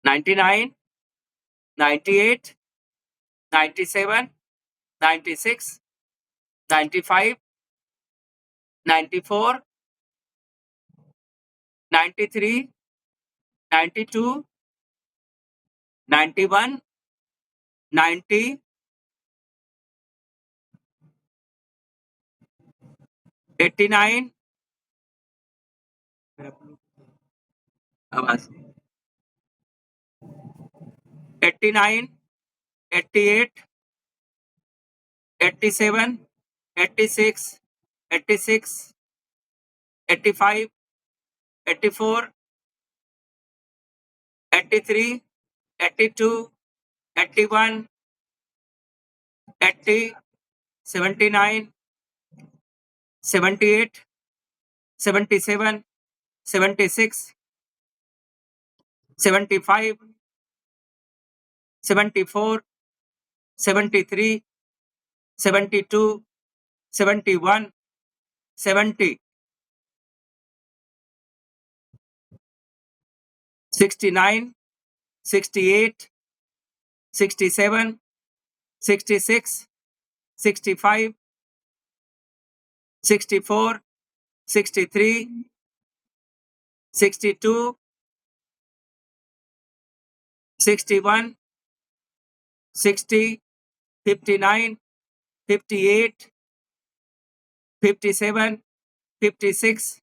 99 98 97 96 95 94 93 92 91 90 89 आवाज 89 88 87 86 86 85 84 83 82 81 80 79 78 77 76 75 74 73 72 71 70 69 68 67 66 65 64 63 62 61 60 59 58 57 56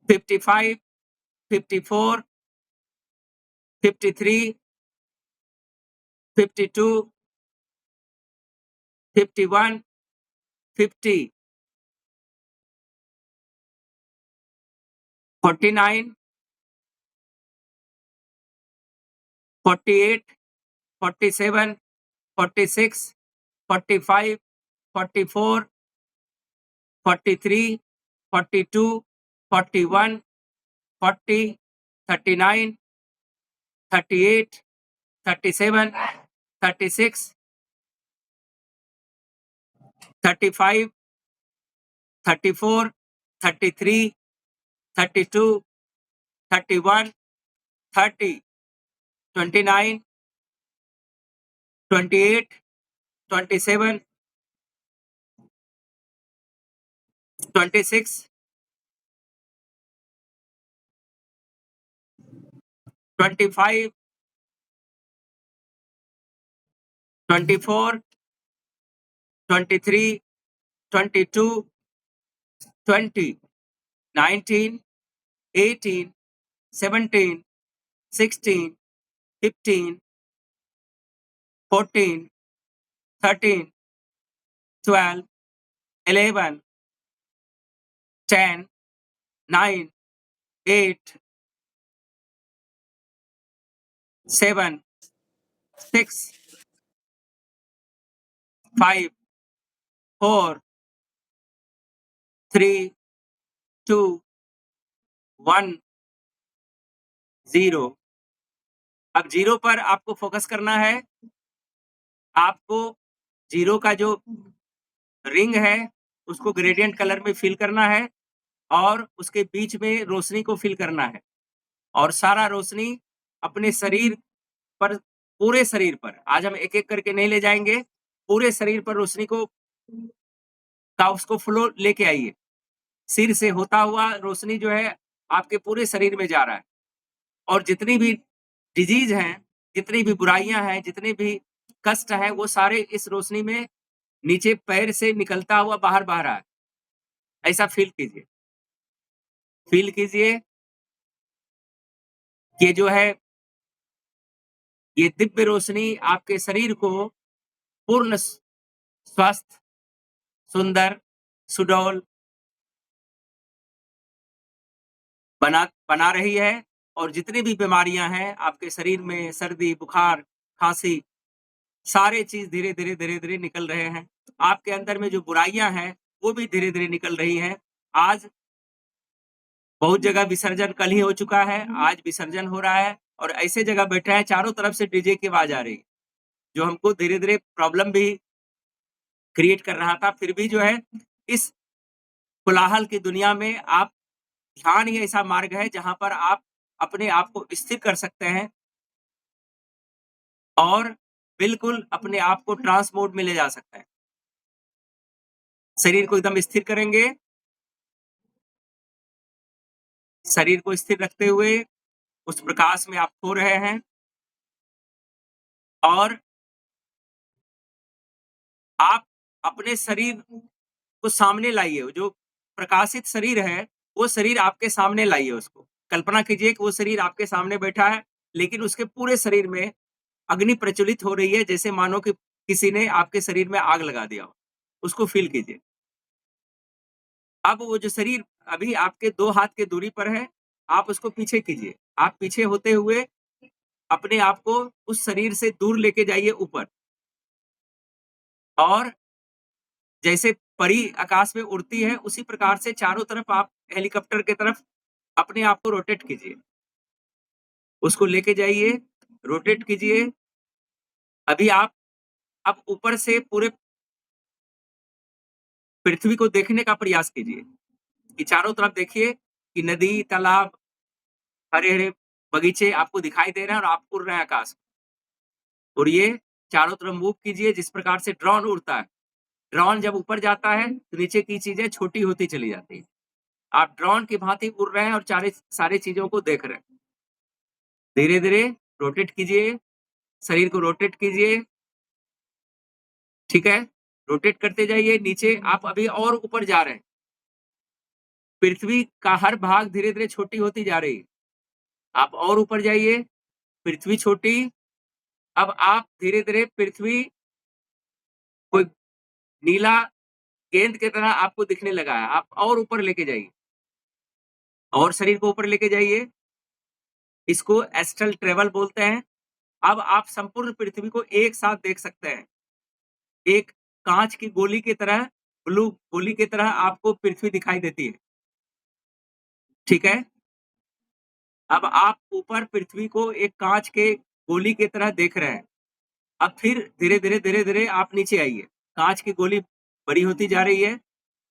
55 54 53 52 51 50 49 48 47 46 45 44 43 42 41 40 39 38 37 36 35 34 33 32 31 30 29 28 27 26 25 24 23 22 20 19 18 17 16 15 14 13 12 11 10 9 8 7 6 5 4 3 2 1 0। अब 0 पर आपको फोकस करना है। आपको 0 का जो रिंग है उसको ग्रेडियंट कलर में फिल करना है और उसके बीच में रोशनी को फिल करना है और सारा रोशनी अपने शरीर पर, पूरे शरीर पर, आज हम एक-एक करके नहीं ले जाएंगे, पूरे शरीर पर रोशनी को उसको फ्लो लेके आइए। सिर से होता हुआ रोशनी जो है आपके पूरे शरीर में जा रहा है और जितनी भी डिजीज हैं, जितनी भी बुराइयां हैं, जितने भी कष्ट हैं, वो सारे इस रोशनी में नीचे पैर से निकलता हुआ बाहर बह रहा है। ऐसा फील कीजिए। फील कीजिए कि जो है ये दिव्य रोशनी आपके शरीर को पूर्ण स्वस्थ, सुंदर, सुडौल बना रही है और जितनी भी बीमारियां हैं आपके शरीर में, सर्दी, बुखार, खांसी, सारे चीज धीरे-धीरे निकल रहे हैं। आपके अंदर में जो बुराइयां हैं, वो भी धीरे-धीरे निकल रही हैं। आज बहुत जगह विसर्जन कल ही हो चुका है, आज विसर्जन हो रहा है और ऐसे जगह बैठे हैं, चारों तरफ से डीजे की आवाज आ रही है, जो हमको धीरे-धीरे प्रॉब्लम भी क्रिएट कर रहा था। फिर भी जो है इस कोलाहल की दुनिया में आप ध्यान ही ऐसा मार्ग है जहाँ पर आप अपने आप को स्थिर कर सकते हैं और बिल्कुल अपने आप को ट्रांस मोड में ले जा सकते हैं। शरीर को एकदम स्थिर करेंगे, शरीर को स्थिर रखते हुए उस प्रकाश में आप खो रहे हैं और आप अपने शरीर को सामने लाइए। जो प्रकाशित शरीर है, वो शरीर आपके सामने लाइए उसको। कल्पना कीजिए कि वो शरीर आपके सामने बैठा है, लेकिन उसके पूरे शरीर में अग्नि प्रज्वलित हो रही है, जैसे मानो कि किसी ने आपके शरीर में आग लगा दिया हो। उसको फ़ील कीजिए। अब वो जो शरीर अभी आपके 2 हाथ की दूरी पर है, आप उसको पीछे कीजिए। आप पीछे होते हुए अपने आप को उस शरीर से दूर लेके जाइए ऊपर और जैसे परी आकाश में उड़ती है, उसी प्रकार से चारों तरफ आप हेलीकॉप्टर की तरफ अपने आप को रोटेट कीजिए। उसको लेके जाइए, रोटेट कीजिए। अभी आप अब ऊपर से पूरे पृथ्वी को देखने का प्रयास कीजिए कि चारों तरफ देखिए कि नदी, तालाब, हरे-हरे बगीचे आपको दिखाई दे रहे हैं और आप उड़ रहे हैं आकाश में। उड़िए, चारों तरफ मूव कीजिए जिस प्रकार से ड्रोन उड़ता है। ड्रोन जब ऊपर जाता है, तो नीचे की चीज़ें छोटी होती चली जाती हैं। आप ड्रोन की भांति उड़ रहे हैं और सारी चीज़ों को देख रहे हैं। धीरे-धीरे रोटेट कीजिए, शरीर को रोटेट कीजिए, ठीक है? रोटेट करते जाइए, नीचे आप अभी और ऊपर जा रहे हैं। पृथ्वी का हर भाग धीरे-धीरे छोटी होती जा रही है। आप और ऊपर जाइए, पृथ्वी छोटी, अब आप धीरे-धीरे पृथ्वी कोई नीला गेंद की तरह आपको दिखने लगा है। आप और ऊपर लेके जाइए और शरीर को ऊपर लेके जाइए। इसको एस्ट्रल ट्रैवल बोलते हैं। अब आप संपूर्ण पृथ्वी को एक साथ देख सकते हैं। एक काँच की गोली की तरह, ब्लू गोली की तरह आपको पृथ्वी दिखाई देती है। ठीक है? अब आप ऊपर पृथ्वी को एक काँच के गोली की तरह देख रहे हैं। अब फिर धीरे-धीरे आप नीचे आइए। काँच की गोली बड़ी होती जा रही है,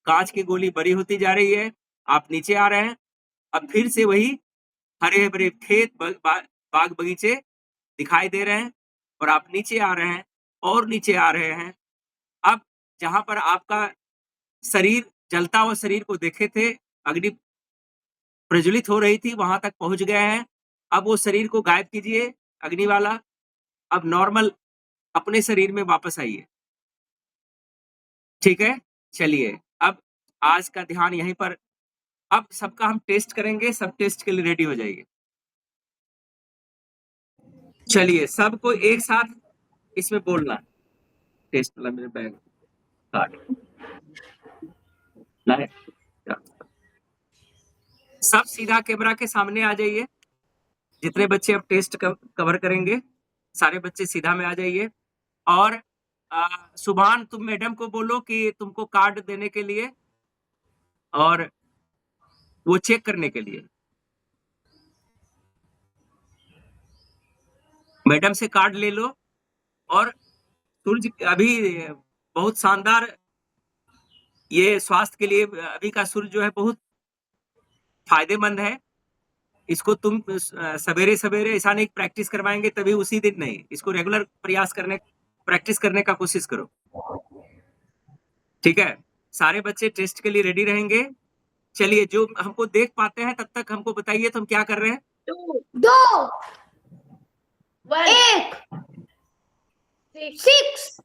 काँच की गोली बड़ी होती जा रही है, आप नीचे आ रहे हैं। अब फिर से वही हरे-भरे खेत बाग-बगीचे दिखाई दे रहे हैं और आप नीचे आ रहे हैं और नीचे आ रहे हैं। अब जहाँ पर आपका शरीर जलता हुआ शरीर को देखे थे, अग्नि प्रज्वलित हो रही थी, वहाँ तक पहुँच गए हैं। अब वो शरीर को गायब कीजिए, अग्नि वाला। अब नॉर्मल अपने शरीर में वापस आइए। ठीक है? चलिए, अब आज का ध्यान यहीं पर अब सबका हम टेस्ट करेंगे, सब टेस्ट के लिए रेडी हो जाइए। चलिए, सबको एक साथ इसमें बोलना। टेस्ट वाला मेरे बैग कार्ड लाए? सब सीधा कैमरा के सामने आ जाइए। जितने बच्चे अब टेस्ट कवर करेंगे, सारे बच्चे सीधा में आ जाइए और सुभान तुम मैडम को बोलो कि तुमको कार्ड देने के लिए और वो चेक करने के लिए। मैडम से कार्ड ले लो और सूरज अभी बहुत शानदार ये स्वास्थ्य के लिए अभी का सूरज जो है बहुत फ़ायदेमंद है। इसको तुम सवेरे-सवेरे ऐसा नहीं प्रैक्टिस करवाएँगे तभी उसी दिन नहीं, इसको रेगुलर प्रैक्टिस करने का कोशिश करो। ठीक है? सारे बच्चे टेस्ट के लिए रेडी रहेंगे। चलिए, जो हमको देख पाते हैं तब तक हमको बताइए तो हम क्या कर रहे हैं? 2 1 6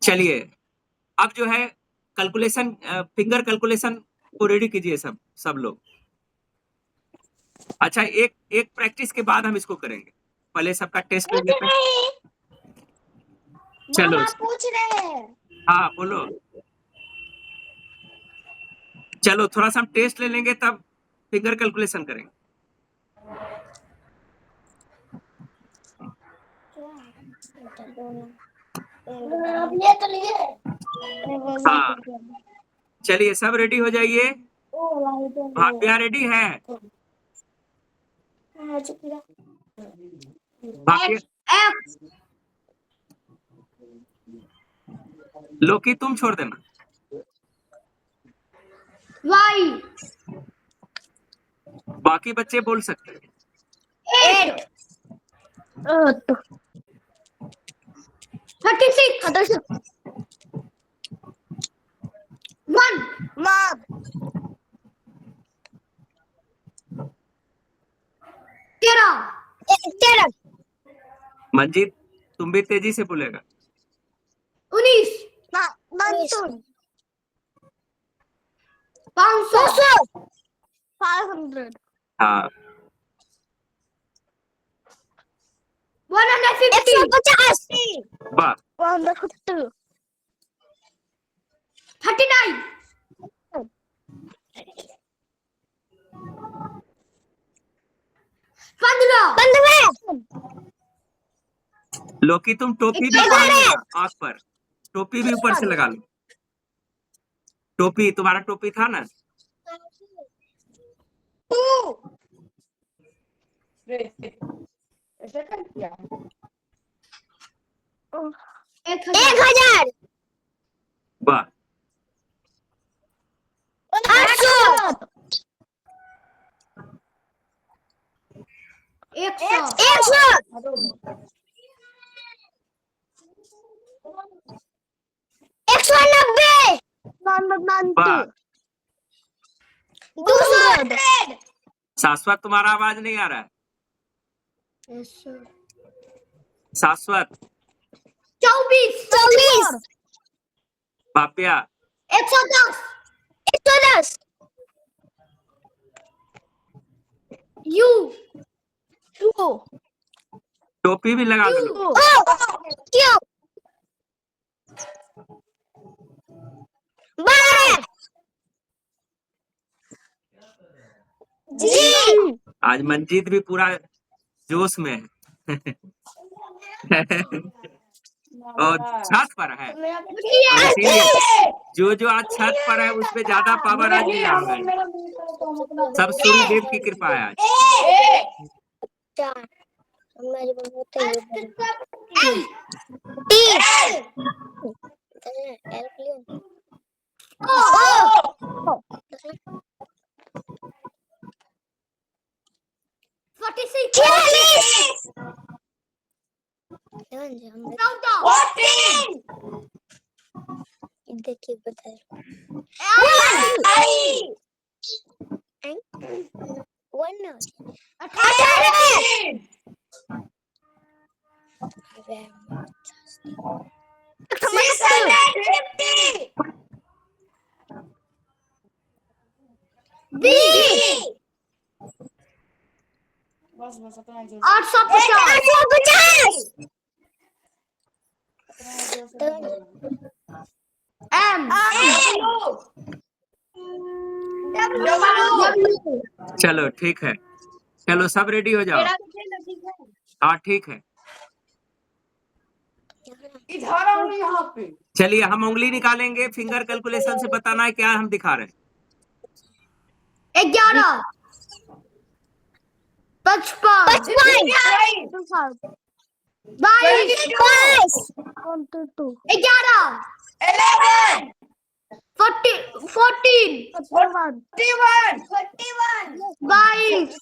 चलिए, अब जो है कैलकुलेशन फिंगर कैलकुलेशन को रेडी कीजिए सब लोग। अच्छा, एक प्रैक्टिस के बाद हम इसको करेंगे। पहले सबका टेस्ट ले लेते हैं। चलो। मामा पूछ रहे हैं। हाँ, बोलो। चलो थोड़ा-सा हम टेस्ट ले लेंगे तब फिंगर कैलकुलेशन करेंगे। आप ले तो लिए हाँ चलिए सब रेडी हो जाइए। भाग्या रेडी है? भाग्य लोकी तुम छोड़ देना। वाई बाकी बच्चे बोल सकते हैं। 8 36 1 13 मंजीत तुम भी तेजी से बोलेगा। 19 500 हाँ 150 वाह 150 39 15 लोकी तुम टोपी भी पहन लेना आँख पर, टोपी भी ऊपर से लगा लो। टोपी तुम्हारा टोपी था ना? ऐसा कर दिया 1000 वाह 800 100 वाह 200 शाश्वत तुम्हारा आवाज नहीं आ रहा है। शाश्वत 24 भाप्या 110 यू टोपी भी लगा लो। क्यों जी आज मंजीत भी पूरा जोश में है। और छत पर है और इसीलिए जो आज छत पर है उस पे ज्यादा पावर आज मिला है। सब सूर्य देव की कृपा है आज। देखिए बताए बस बस अपना जोर 850 एम चलो ठीक है, चलो सब रेडी हो जाओ। हाँ ठीक है, इधर आओ यहाँ पे। चलिए हम उंगली निकालेंगे, फिंगर कैलकुलेशन से बताना है क्या हम दिखा रहे हैं। 11 55 22 11 14 41 22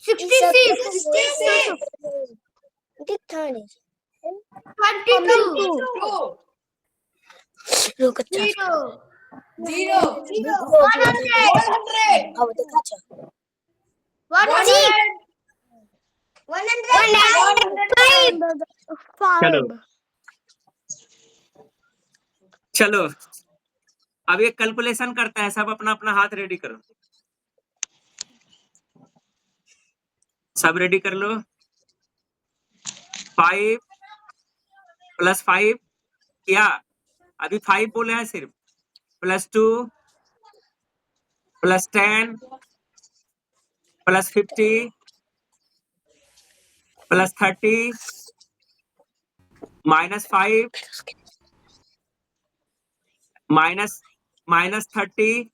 66 22 Zero. 100 चलो अब ये कैलकुलेशन करते हैं, सब अपना अपना हाथ रेडी करो। सब रेडी कर लो। 5 + 5 क्या अभी 5 बोले हैं सिर्फ, +2 +10 +50 प्लस 30 -5 माइनस 30।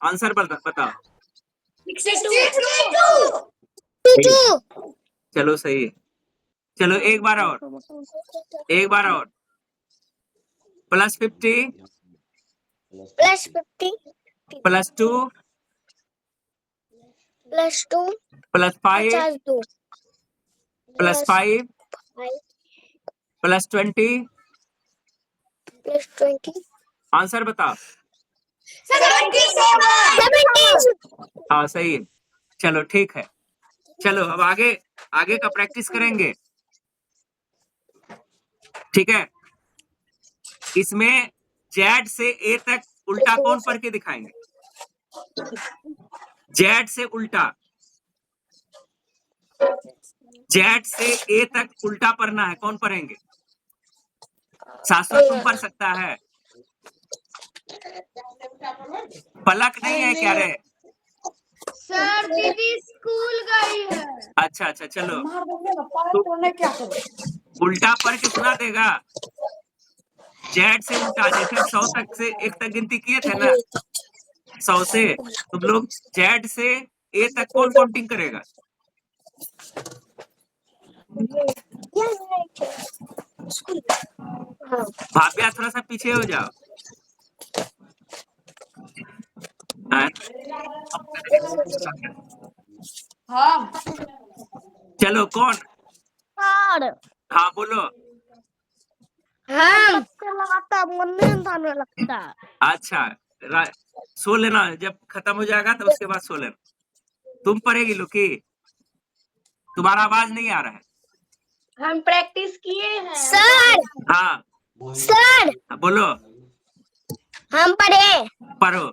आंसर बताओ। 62 चलो सही है। चलो एक बार और plus 50 plus 50 plus 2 plus 2 plus 5 52 plus 5 plus 20। Plus 20 answer बताओ। 77 हाँ सही है। चलो ठीक है। चलो अब आगे का प्रैक्टिस करेंगे। ठीक है। इसमें जेड से ए तक उल्टा कौन पढ़ के दिखाएंगे? जेड से उल्टा, जेड से ए तक उल्टा पढ़ना है। कौन पढ़ेंगे? शाश्वत तुम पढ़ सकता है। पलक नहीं है क्या रे? सर दीदी स्कूल गई है। अच्छा अच्छा चलो मार देंगे ना, पार तोड़ने क्या करें? उल्टा पढ़ के सुना देगा। जेड से उल्टा, जैसे हम 100 तक से 1 तक गिनती किए थे ना, 100 से तुम लोग जेड से ए तक कौन काउंटिंग करेगा? भाव्या थोड़ा सा पीछे हो जाओ। हाँ? हाँ चलो कौन? सर हाँ बोलो। हम लगाता मन नहीं आने लगता। अच्छा सो लेना, जब खत्म हो जाएगा तो उसके बाद सो लेना। तुम पढ़ेगी लोकी? तुम्हारा आवाज नहीं आ रहा है। हम प्रैक्टिस किए हैं सर। हाँ सर बोलो। हम पढ़े पढ़ो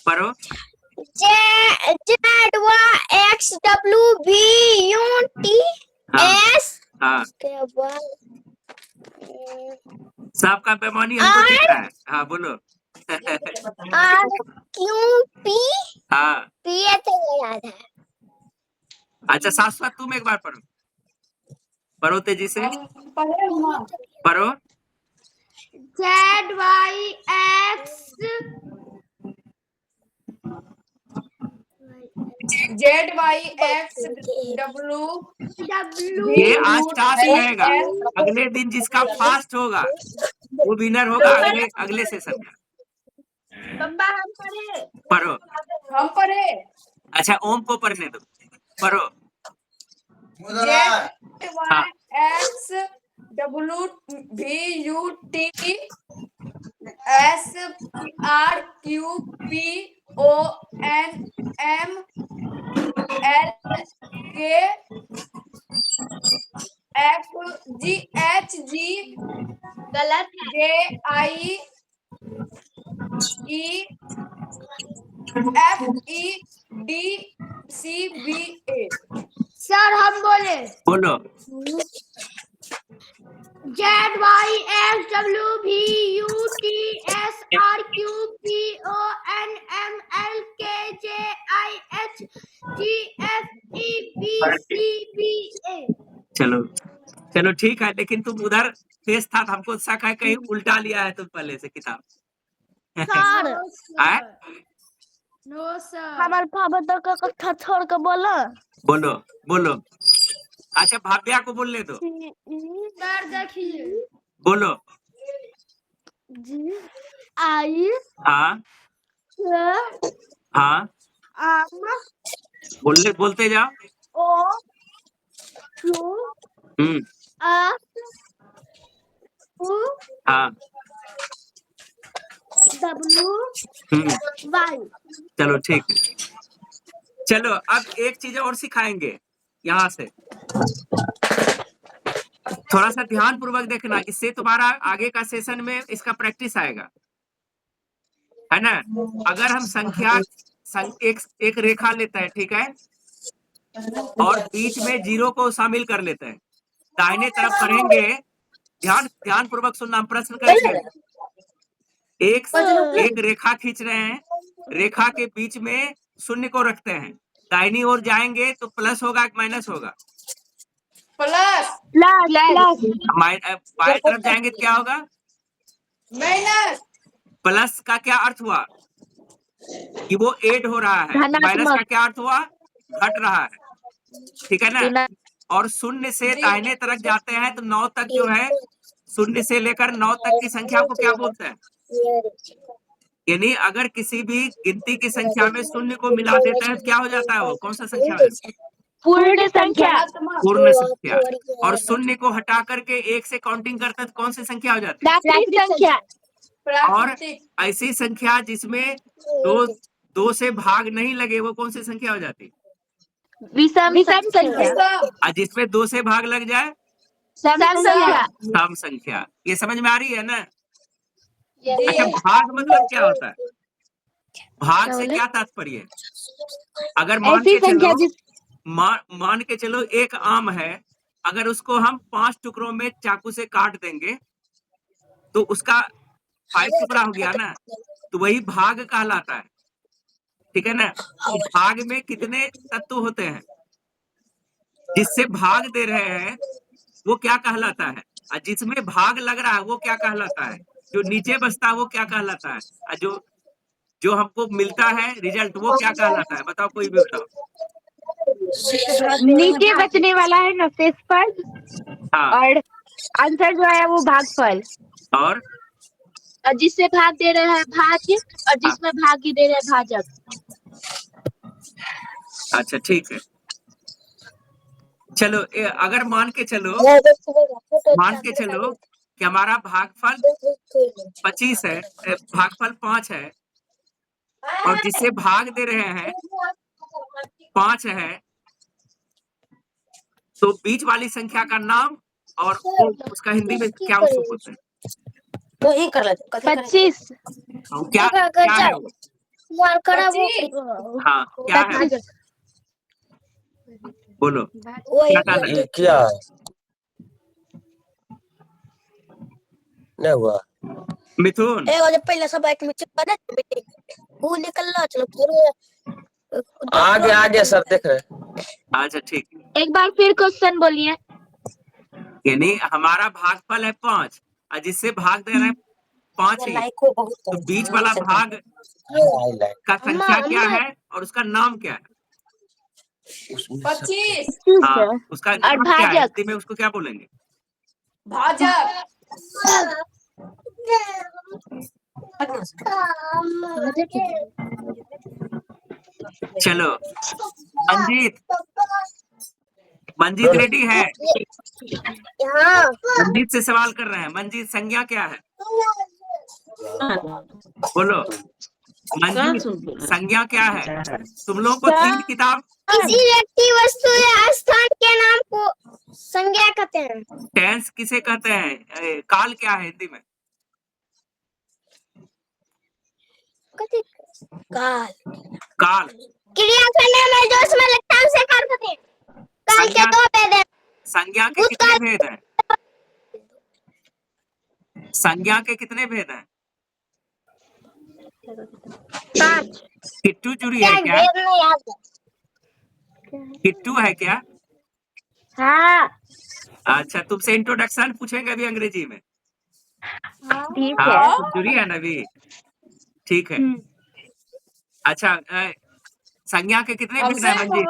पढ़ो। Z Y X W V U T हाँ एस हाँ के बाद सबका बेमानी हमको दिख रहा है। हाँ बोलो। आर क्यू पी हाँ पी ये तो याद है। अच्छा शाश्वत तुम एक बार पढ़ो, पढ़ो तेजी से हम पढ़े ना। पढ़ो। जेड वाई एक्स ZYXW ये आज टास्क रहेगा। अगले दिन जिसका फास्ट होगा वो विनर होगा अगले सेशन का। बब्बा हम पढ़े। पढ़ो। हम पढ़े। अच्छा ओम को पढ़ने दो, पढ़ो। ZYXWVUTSRQPONMLKJHG गलत है। JIEFEDCBA। सर हम बोले बोलो। ZYXWVUTSRQPONMLKJIHGFEBCBA। चलो चलो ठीक है, लेकिन तुम उधर तेज था, हमको शक है कहीं उल्टा लिया है तुम पहले से किताब। सर आए? नो सर हम अल्फाबेट का कट्ठा छोड़ के बोला। बोलो बोलो। अच्छा भाव्या को बोलने दो, सर देखिए बोलो। जी आई हाँ हाँ बोलते जाओ। ओ क्यू एफ हाँ डब्ल्यू वाई। चलो ठीक है। चलो अब एक चीज और सिखाएंगे यहाँ से, थोड़ा सा ध्यान पूर्वक देखना, इससे तुम्हारा आगे का सेशन में इसका प्रैक्टिस आएगा, है ना। अगर हम संख्या एक रेखा लेते हैं, ठीक है, और बीच में 0 को शामिल कर लेते हैं, दाहिने तरफ पढ़ेंगे। ध्यान पूर्वक सुनना, हम प्रश्न करेंगे। एक रेखा खींच रहे हैं, रेखा के बीच में 0 को रखते हैं, दाहिनी ओर जाएंगे तो प्लस होगा कि माइनस होगा? प्लस बाएं तरफ जाएंगे तो क्या होगा? माइनस प्लस का क्या अर्थ हुआ कि वो ऐड हो रहा है, माइनस का क्या अर्थ हुआ? घट रहा है, ठीक है ना। और शून्य से दाहिने तरफ जाते हैं तो 9 तक जो है, शून्य से लेकर 9 तक की संख्या को क्या बोलते हैं? यानी अगर किसी भी गिनती की संख्या में शून्य को मिला देते हैं तो क्या हो जाता है? वो कौन सा संख्या हो जाता है? पूर्ण संख्या। पूर्ण संख्या। और शून्य को हटा करके 1 से काउंटिंग करते हैं तो कौन सी संख्या हो जाती है? प्राकृतिक संख्या। और प्राकृतिक ऐसी संख्या जिसमें दो से भाग नहीं लगे वो कौन सी संख्या हो जाती है? विषम संख्या। और जिसमें 2 से भाग लग जाए? सम संख्या। सम संख्या। ये समझ में आ रही है ना? जी। अच्छा, भाग मतलब क्या होता है? भाग से क्या तात्पर्य है? अगर मान के चलो एक आम है, अगर उसको हम 5 टुकड़ों में चाकू से काट देंगे तो उसका 5 टुकड़ा हो गया ना, तो वही भाग कहलाता है, ठीक है ना। तो भाग में कितने तत्व होते हैं? जिससे भाग दे रहे हैं वो क्या कहलाता है? और जिसमें भाग लग रहा है वो क्या कहलाता है? जो नीचे बचता है वो क्या कहलाता है? और जो हमको मिलता है रिजल्ट वो क्या कहलाता है? बताओ, कोई भी बताओ। नीचे बचने वाला है ना शेषफल। हाँ। और आंसर जो है वो भागफल। और जिससे भाग दे रहे हैं भाज्य, और जिसमें भाग्य दे रहे हैं भाजक। अच्छा, ठीक है। चलो, अगर मान के चलो कि हमारा भागफल 25 है, भागफल 5 है, और जिससे भाग दे रहे हैं 5 है, तो बीच वाली संख्या का नाम और उसका हिंदी में क्या उसको बोलते हैं? 25। क्या है वो? हाँ, क्या है? बोलो, क्या कहना है? क्या है? नहीं हुआ मिथुन। पहले सब एक में चिपका दे, वो निकल रहा, चलो आगे सर देख रहे। अच्छा, ठीक। एक बार फिर क्वेश्चन बोलिए। यानी हमारा भागफल है 5 और जिससे भाग दे रहे हैं 5 ही, तो बीच वाला भाग का संख्या क्या है और उसका नाम क्या है? 25 हाँ, उसका और नाम क्या है? भाजक। हिंदी में उसको क्या बोलेंगे? भाजक चलो, मंजीत रेडी है? मंजीत से सवाल कर रहे हैं। मंजीत, संज्ञा क्या है? बोलो मंजीत, संज्ञा क्या है? तुम लोगों को 3 किताब, किसी व्यक्ति, वस्तु या स्थान के नाम को संज्ञा कहते हैं। टेंस किसे कहते हैं? काल क्या है हिंदी में? काल। क्रिया करने में जो उसमें लगता है उसे काल कहते हैं। काल के 2 भेद हैं। संज्ञा के कितने भेद हैं? संज्ञा के कितने भेद हैं? 5। किट्टू चुरी है क्या? किट्टू है क्या? हाँ, अच्छा, तुमसे इंट्रोडक्शन पूछेंगे अभी अंग्रेजी में। ठीक है। हाँ, तुम जुड़ी है ना अभी? ठीक है। अच्छा, संज्ञा के कितने भेद हैं मंजीत?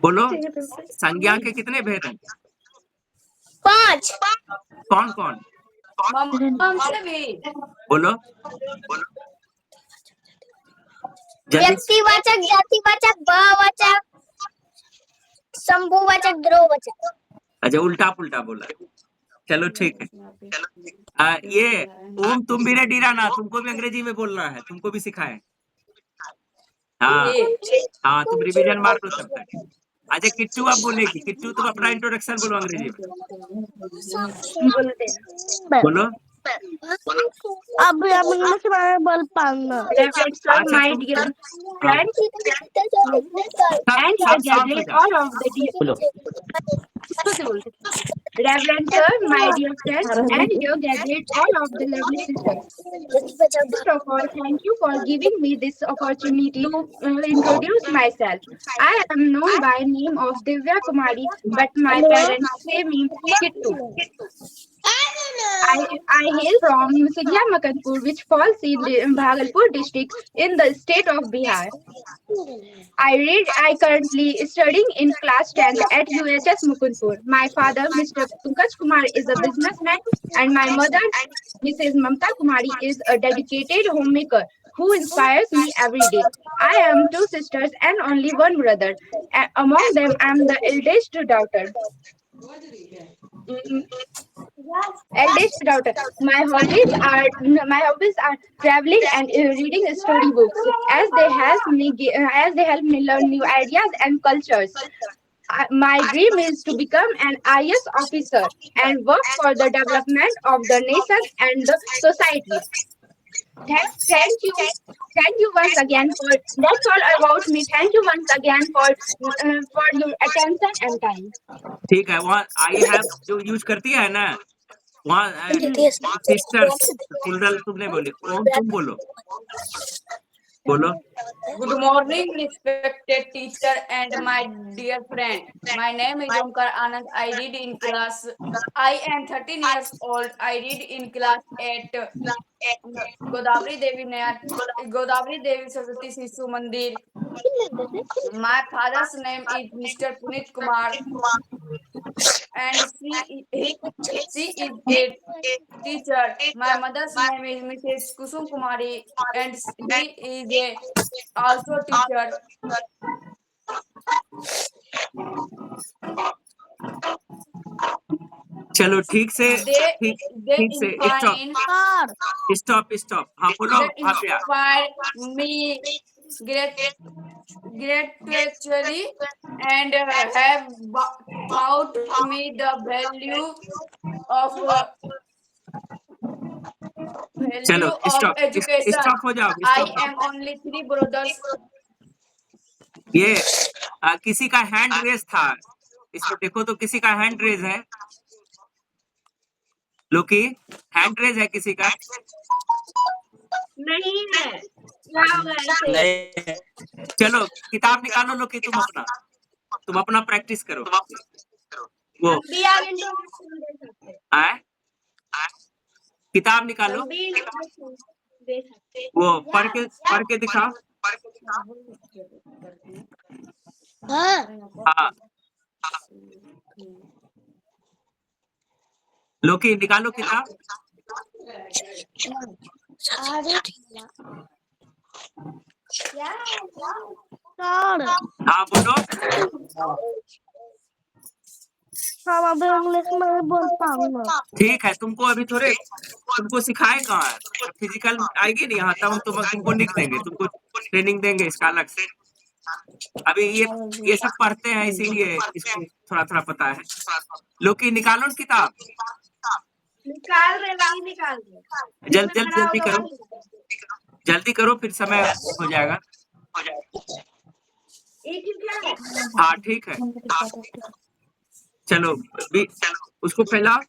बोलो, संज्ञा के कितने भेद हैं? 5। कौन कौन? बोलो जल्दी। व्यक्तिवाचक, जातिवाचक, भाववाचक, संभववाचक, द्रव्यवाचक। अच्छा, उल्टा पुल्टा बोला। चलो, ठीक है। ये ओम, तुम भी रेडी रहना, तुमको भी अंग्रेजी में बोलना है, तुमको भी सिखाए। हाँ, तुम रिवीजन मार दो तब तक। अच्छा, किट्टू आप बोलेगी। किट्टू, तुम अपना इंट्रोडक्शन बोलो अंग्रेजी में। बोलो। अब हम इंग्लिश में बोल पाऊंगा। सब साफ हो जाए। बोलो। Reverend Sir, my dear friends, and dear graduates, all of the lovely sisters. First of all, thank you for giving me this opportunity to introduce myself. I am known by name of Divya Kumari, but my parents say me Kittu. I hail from Sigla Makanpur, which falls in the Bhagalpur district in the state of Bihar. I currently studying in class 10th at UHS Mukundpur. My father, Mr. Pankaj Kumar, is a businessman, and my mother, Mrs. Mamta Kumari, is a dedicated homemaker who inspires me every day. I am two sisters and only one brother. Among them, I am the eldest daughter. Eldest daughter. My hobbies are traveling and reading storybooks, as they help me learn new ideas and cultures. My dream is to become an IAS officer and work for the development of the nation and the society. Thank you once again for that's all about me. Thank you once again for your attention and time. ठीक है, वहाँ I have जो use करती है ना, वहाँ sisters plural तुमने बोली, तुम बोलो। Good morning, respected teacher and my dear friend. My name is Omkar Anand. I read in class. I am 13 years old. I read in class 8. Godavari Devi Saraswati Sishu Mandir. My father's name is Mr. Punit Kumar, and she is a teacher. My mother's name is Mrs. Kusum Kumari, and he is also teacher. चलो ठीक से They stop. हाँ बोलो। inspire me greatly and have taught me the value of चलो education. Stop हो जाओ। I am only 3 brothers. ये किसी का हैंड रेज था, इसको देखो तो किसी का हैंड रेज है। लोकी, हैंड रेज है किसी का? नहीं है। नहीं। चलो किताब निकालो लोकी, तुम अपना प्रैक्टिस करो। वो किताब निकालो, वो पढ़ के दिखाओ। हाँ लोकी निकालो किताब। हाँ बोलो। ठीक है, तुमको अभी तुमको सिखाए कहाँ है? फिजिकल आएगी नहीं यहाँ, तब हम तुमको लिख देंगे, तुमको ट्रेनिंग देंगे इसका अलग से। अभी ये सब पढ़ते हैं इसीलिए इसको थोड़ा पता है। लोकी निकालो न किताब। निकाल रहे। जल्दी करो, फिर समय हो जाएगा। हाँ ठीक है, चलो उसको फैलाओ।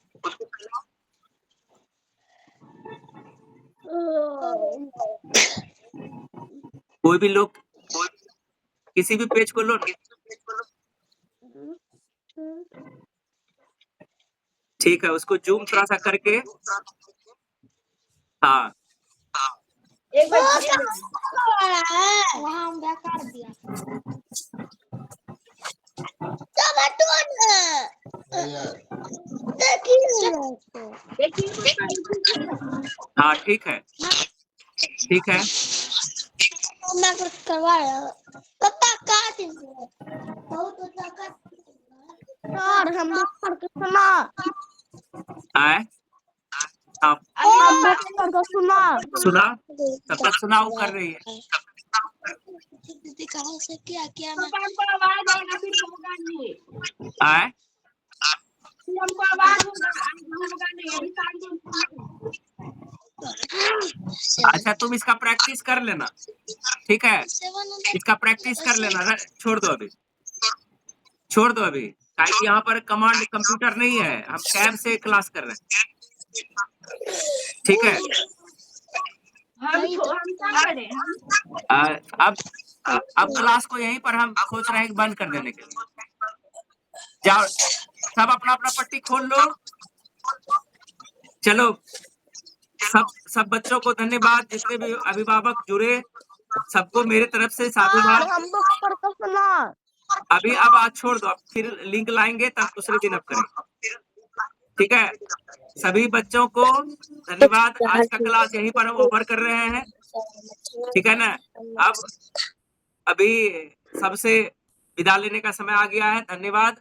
कोई भी लोग किसी भी पेज को लो। ठीक है, उसको जूम थोड़ा सा करके। हाँ एक बार हाँ ठीक है। करवा पापा काट हम पढ़ के सुना तब तक सुना वो कर रही है। क्या हमको आवाज आएगा फिर होगा नहीं। आए हमको आवाज होगा नहीं अभी अच्छा, तुम इसका प्रैक्टिस कर लेना, ठीक है? इसका प्रैक्टिस कर लेना, छोड़ दो अभी, कि यहाँ पर कमांड कंप्यूटर नहीं है, हम टैब से क्लास कर रहे हैं। ठीक है, हम क्या करें? अब क्लास को यहीं पर हम सोच रहे हैं कि बंद कर देने के लिए। जाओ सब अपना अपना पट्टी खोल लो। चलो सब बच्चों को धन्यवाद, जितने भी अभिभावक जुड़े सबको मेरे तरफ से साधुवाद। हमको पढ़कर सुना। अभी अब आज छोड़ दो, अब फिर लिंक लाएंगे तब दूसरे दिन अब करेंगे। ठीक है, सभी बच्चों को धन्यवाद। आज का क्लास यहीं पर हम ओवर कर रहे हैं। ठीक है ना, अब अभी सबसे विदा लेने का समय आ गया है। धन्यवाद।